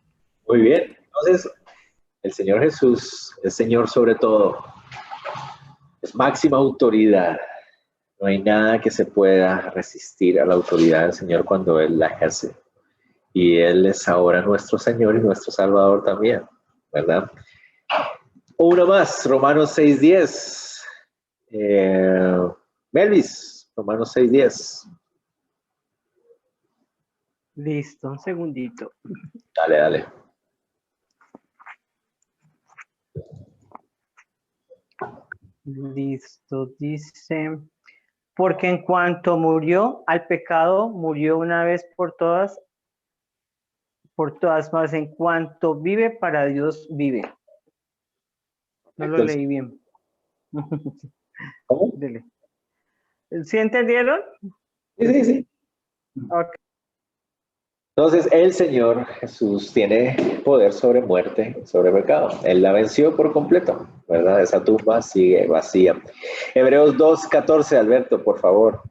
Muy bien. Entonces, el Señor Jesús es Señor sobre todo. Es máxima autoridad. No hay nada que se pueda resistir a la autoridad del Señor cuando Él la ejerce. Y Él es ahora nuestro Señor y nuestro Salvador también, ¿verdad? Uno más, Romanos 6:10. Melvis, Romanos 6:10. Listo, un segundito. Dale. Listo, dice, porque en cuanto murió al pecado, murió una vez por todas, más en cuanto vive para Dios vive. No lo leí bien. ¿Cómo? Dele. ¿Sí entendieron? Sí. Okay. Entonces, el Señor Jesús tiene poder sobre muerte, sobre pecado. Él la venció por completo, ¿verdad? Esa tumba sigue vacía. Hebreos 2:14, Alberto, por favor.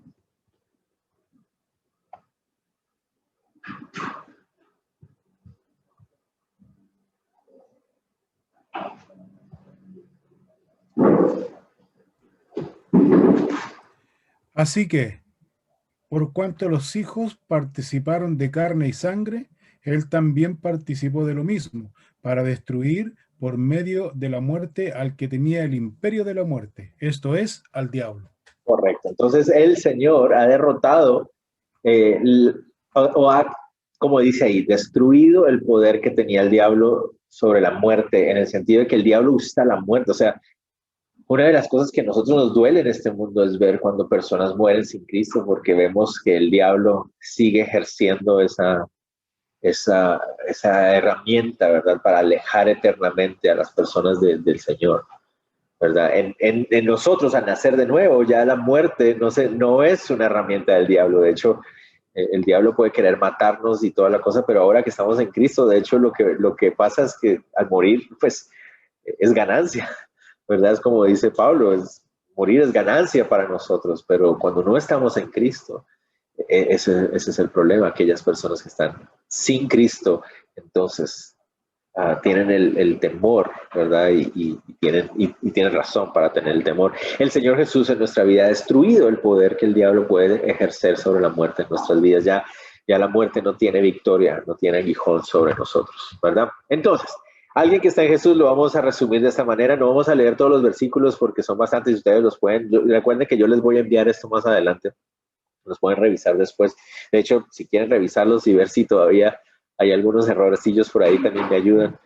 Así que, por cuanto los hijos participaron de carne y sangre, él también participó de lo mismo, para destruir por medio de la muerte al que tenía el imperio de la muerte, esto es, al diablo. Correcto. Entonces, el Señor ha derrotado, como dice ahí, destruido el poder que tenía el diablo sobre la muerte, en el sentido de que el diablo usa la muerte. O sea, una de las cosas que a nosotros nos duele en este mundo es ver cuando personas mueren sin Cristo, porque vemos que el diablo sigue ejerciendo esa herramienta, ¿verdad? Para alejar eternamente a las personas del Señor, ¿verdad? En nosotros, al nacer de nuevo, ya la muerte no es una herramienta del diablo. De hecho, el diablo puede querer matarnos y toda la cosa, pero ahora que estamos en Cristo, de hecho, lo que pasa es que al morir, pues, es ganancia, ¿verdad? Es como dice Pablo, morir es ganancia para nosotros, pero cuando no estamos en Cristo, ese es el problema. Aquellas personas que están sin Cristo, entonces tienen el temor, ¿verdad? Y tienen razón para tener el temor. El Señor Jesús en nuestra vida ha destruido el poder que el diablo puede ejercer sobre la muerte en nuestras vidas. Ya la muerte no tiene victoria, no tiene aguijón sobre nosotros, ¿verdad? Entonces, alguien que está en Jesús lo vamos a resumir de esta manera. No vamos a leer todos los versículos porque son bastantes y ustedes los pueden. Recuerden que yo les voy a enviar esto más adelante. Los pueden revisar después. De hecho, si quieren revisarlos y ver si todavía hay algunos errorcillos por ahí, también me ayudan.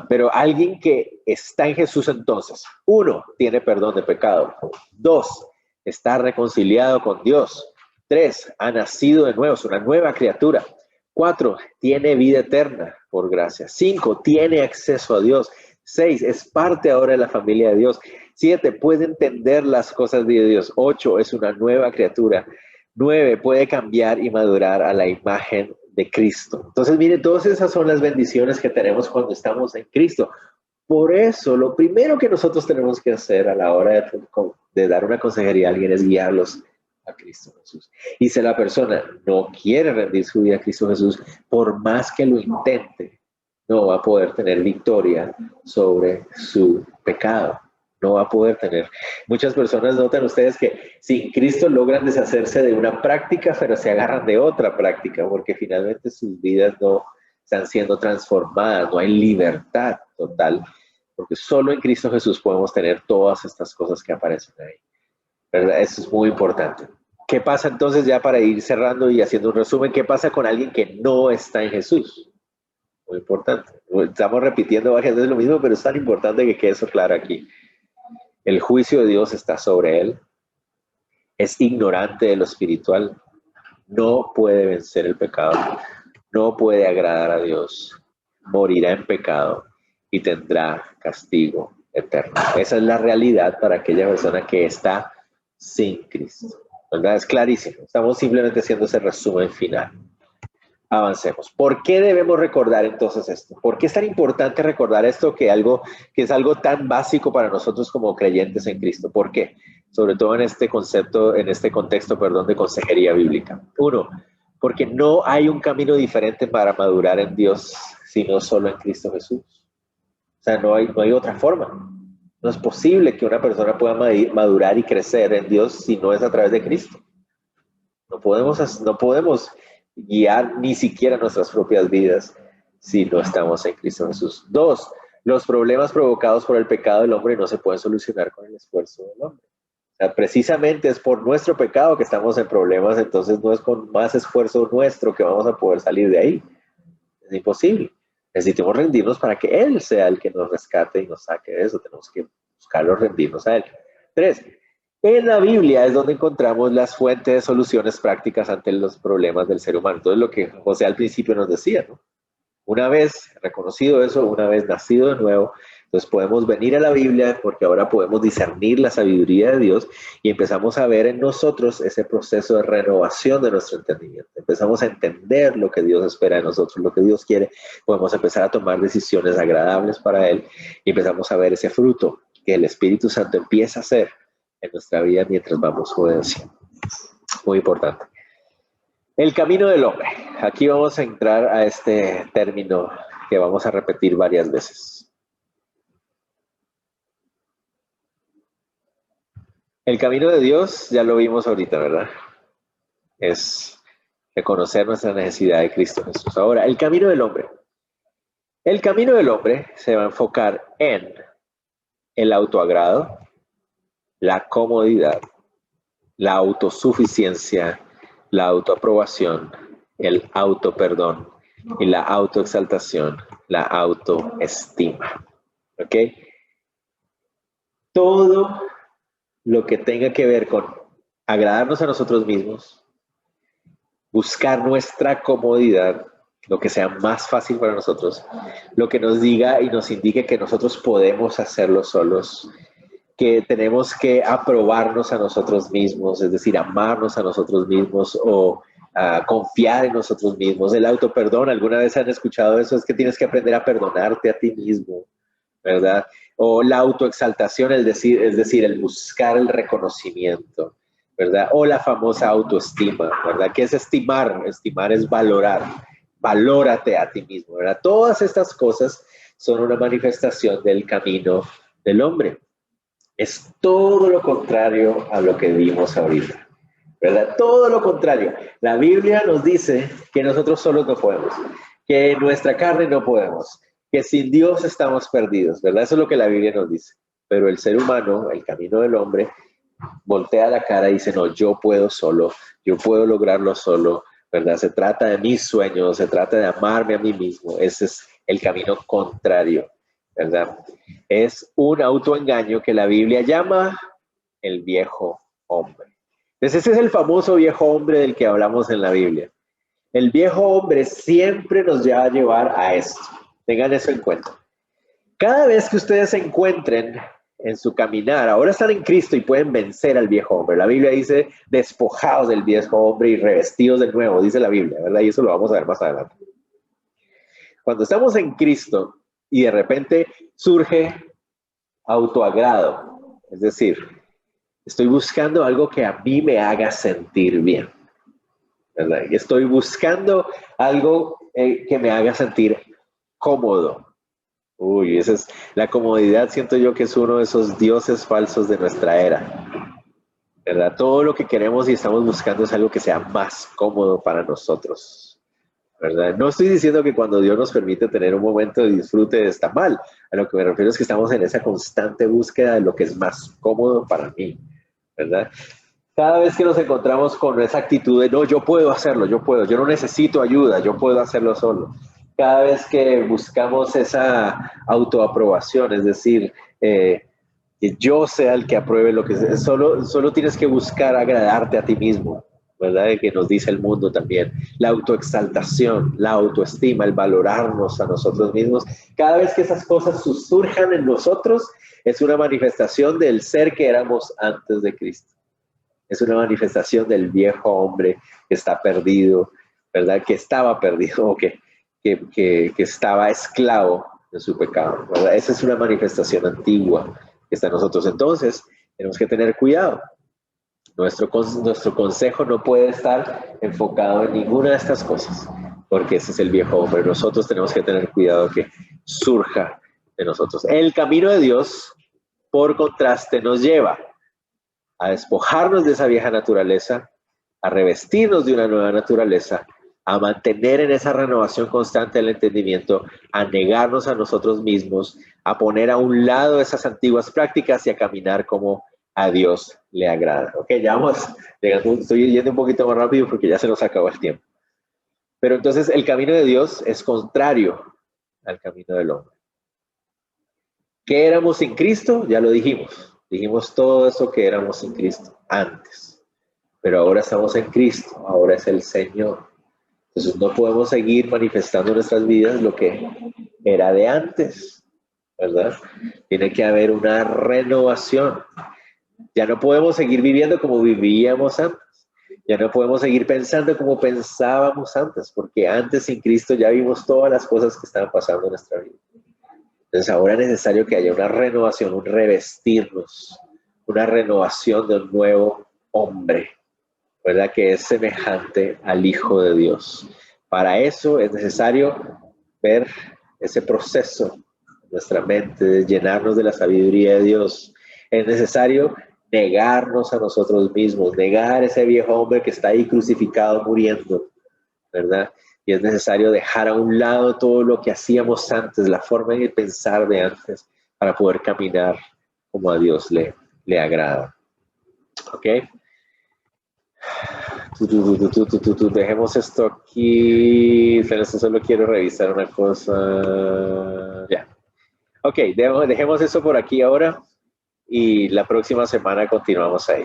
Pero alguien que está en Jesús entonces, 1, tiene perdón de pecado. 2, está reconciliado con Dios. 3, ha nacido de nuevo, es una nueva criatura. 4, tiene vida eterna por gracia. 5, tiene acceso a Dios. 6, es parte ahora de la familia de Dios. 7, puede entender las cosas de Dios. 8, es una nueva criatura. 9, puede cambiar y madurar a la imagen de Cristo. Entonces, miren, todas esas son las bendiciones que tenemos cuando estamos en Cristo. Por eso, lo primero que nosotros tenemos que hacer a la hora de dar una consejería a alguien es guiarlos a Cristo Jesús. Y si la persona no quiere rendir su vida a Cristo Jesús, por más que lo intente, no va a poder tener victoria sobre su pecado. No va a poder tener. Muchas personas notan ustedes que sin Cristo logran deshacerse de una práctica, pero se agarran de otra práctica, porque finalmente sus vidas no están siendo transformadas, no hay libertad total, porque solo en Cristo Jesús podemos tener todas estas cosas que aparecen ahí. ¿Verdad? Eso es muy importante. ¿Qué pasa entonces, ya para ir cerrando y haciendo un resumen, qué pasa con alguien que no está en Jesús? Muy importante. Estamos repitiendo varias veces lo mismo, pero es tan importante que quede eso claro aquí. El juicio de Dios está sobre él. Es ignorante de lo espiritual. No puede vencer el pecado. No puede agradar a Dios. Morirá en pecado y tendrá castigo eterno. Esa es la realidad para aquella persona que está sin Cristo. ¿Verdad? Es clarísimo. Estamos simplemente haciendo ese resumen final. Avancemos. ¿Por qué debemos recordar entonces esto? ¿Por qué es tan importante recordar esto que es algo tan básico para nosotros como creyentes en Cristo? ¿Por qué? Sobre todo en este contexto, de consejería bíblica. 1, porque no hay un camino diferente para madurar en Dios, sino solo en Cristo Jesús. O sea, no hay otra forma. No es posible que una persona pueda madurar y crecer en Dios si no es a través de Cristo. No podemos guiar ni siquiera nuestras propias vidas si no estamos en Cristo Jesús. 2, los problemas provocados por el pecado del hombre no se pueden solucionar con el esfuerzo del hombre. O sea, precisamente es por nuestro pecado que estamos en problemas, entonces no es con más esfuerzo nuestro que vamos a poder salir de ahí. Es imposible. Necesitamos rendirnos para que Él sea el que nos rescate y nos saque de eso. Tenemos que buscarlo, rendirnos a Él. 3, en la Biblia es donde encontramos las fuentes de soluciones prácticas ante los problemas del ser humano. Entonces, lo que José al principio nos decía, ¿no? Una vez reconocido eso, una vez nacido de nuevo, entonces podemos venir a la Biblia porque ahora podemos discernir la sabiduría de Dios y empezamos a ver en nosotros ese proceso de renovación de nuestro entendimiento. Empezamos a entender lo que Dios espera de nosotros, lo que Dios quiere. Podemos empezar a tomar decisiones agradables para Él y empezamos a ver ese fruto que el Espíritu Santo empieza a hacer en nuestra vida mientras vamos obedeciendo. Muy importante. El camino del hombre. Aquí vamos a entrar a este término que vamos a repetir varias veces. El camino de Dios, ya lo vimos ahorita, ¿verdad? Es reconocer nuestra necesidad de Cristo Jesús. Ahora, el camino del hombre. El camino del hombre se va a enfocar en el autoagrado, la comodidad, la autosuficiencia, la autoaprobación, el autoperdón y la autoexaltación, la autoestima. ¿Ok? Todo lo que tenga que ver con agradarnos a nosotros mismos, buscar nuestra comodidad, lo que sea más fácil para nosotros, lo que nos diga y nos indique que nosotros podemos hacerlo solos, que tenemos que aprobarnos a nosotros mismos, es decir, amarnos a nosotros mismos o confiar en nosotros mismos. El autoperdón, ¿alguna vez han escuchado eso? Es que tienes que aprender a perdonarte a ti mismo, ¿verdad? O la autoexaltación, es decir, el buscar el reconocimiento, ¿verdad? O la famosa autoestima, ¿verdad? ¿Qué es estimar? Estimar es valorar. Valórate a ti mismo, ¿verdad? Todas estas cosas son una manifestación del camino del hombre. Es todo lo contrario a lo que vimos ahorita, ¿verdad? Todo lo contrario. La Biblia nos dice que nosotros solos no podemos, que en nuestra carne no podemos, que sin Dios estamos perdidos, ¿verdad? Eso es lo que la Biblia nos dice. Pero el ser humano, el camino del hombre, voltea la cara y dice, no, yo puedo solo, yo puedo lograrlo solo, ¿verdad? Se trata de mis sueños, se trata de amarme a mí mismo. Ese es el camino contrario, ¿verdad? Es un autoengaño que la Biblia llama el viejo hombre. Entonces ese es el famoso viejo hombre del que hablamos en la Biblia. El viejo hombre siempre nos va a llevar a esto. Tengan eso en cuenta. Cada vez que ustedes se encuentren en su caminar. Ahora están en Cristo y pueden vencer al viejo hombre. La Biblia dice, despojados del viejo hombre y revestidos del nuevo, dice la Biblia, ¿verdad? Y eso lo vamos a ver más adelante. Cuando estamos en Cristo y de repente surge autoagrado, es decir, estoy buscando algo que a mí me haga sentir bien, ¿verdad? Y estoy buscando algo que me haga sentir cómodo. Uy, esa es la comodidad, siento yo que es uno de esos dioses falsos de nuestra era, ¿verdad? Todo lo que queremos y estamos buscando es algo que sea más cómodo para nosotros, ¿verdad? No estoy diciendo que cuando Dios nos permite tener un momento de disfrute está mal. A lo que me refiero es que estamos en esa constante búsqueda de lo que es más cómodo para mí, ¿verdad? Cada vez que nos encontramos con esa actitud de no, yo puedo hacerlo, yo no necesito ayuda, yo puedo hacerlo solo. Cada vez que buscamos esa autoaprobación, es decir, que yo sea el que apruebe lo que sea, solo tienes que buscar agradarte a ti mismo, ¿verdad? Que nos dice el mundo también. La autoexaltación, la autoestima, el valorarnos a nosotros mismos. Cada vez que esas cosas surjan en nosotros, es una manifestación del ser que éramos antes de Cristo. Es una manifestación del viejo hombre que está perdido, ¿verdad? Que estaba perdido o que estaba esclavo de su pecado, ¿verdad? Esa es una manifestación antigua que está en nosotros. Entonces, tenemos que tener cuidado. Nuestro consejo no puede estar enfocado en ninguna de estas cosas, porque ese es el viejo hombre. Nosotros tenemos que tener cuidado que surja de nosotros. El camino de Dios, por contraste, nos lleva a despojarnos de esa vieja naturaleza, a revestirnos de una nueva naturaleza, a mantener en esa renovación constante del entendimiento, a negarnos a nosotros mismos, a poner a un lado esas antiguas prácticas y a caminar como a Dios le agrada. Ok, ya vamos llegando, estoy yendo un poquito más rápido porque ya se nos acabó el tiempo. Pero entonces el camino de Dios es contrario al camino del hombre. ¿Qué éramos sin Cristo? Ya lo dijimos. Dijimos todo eso que éramos sin Cristo antes. Pero ahora estamos en Cristo, ahora es el Señor. Entonces no podemos seguir manifestando en nuestras vidas lo que era de antes, ¿verdad? Tiene que haber una renovación. Ya no podemos seguir viviendo como vivíamos antes. Ya no podemos seguir pensando como pensábamos antes, porque antes sin Cristo ya vimos todas las cosas que estaban pasando en nuestra vida. Entonces ahora es necesario que haya una renovación, un revestirnos, una renovación de un nuevo hombre, ¿verdad? Que es semejante al Hijo de Dios. Para eso es necesario ver ese proceso en nuestra mente, de llenarnos de la sabiduría de Dios. Es necesario negarnos a nosotros mismos, negar ese viejo hombre que está ahí crucificado muriendo, ¿verdad? Y es necesario dejar a un lado todo lo que hacíamos antes, la forma de pensar de antes, para poder caminar como a Dios le agrada. ¿Ok? Dejemos esto aquí. Solo quiero revisar una cosa. Ya. Ok, dejemos eso por aquí ahora y la próxima semana continuamos ahí.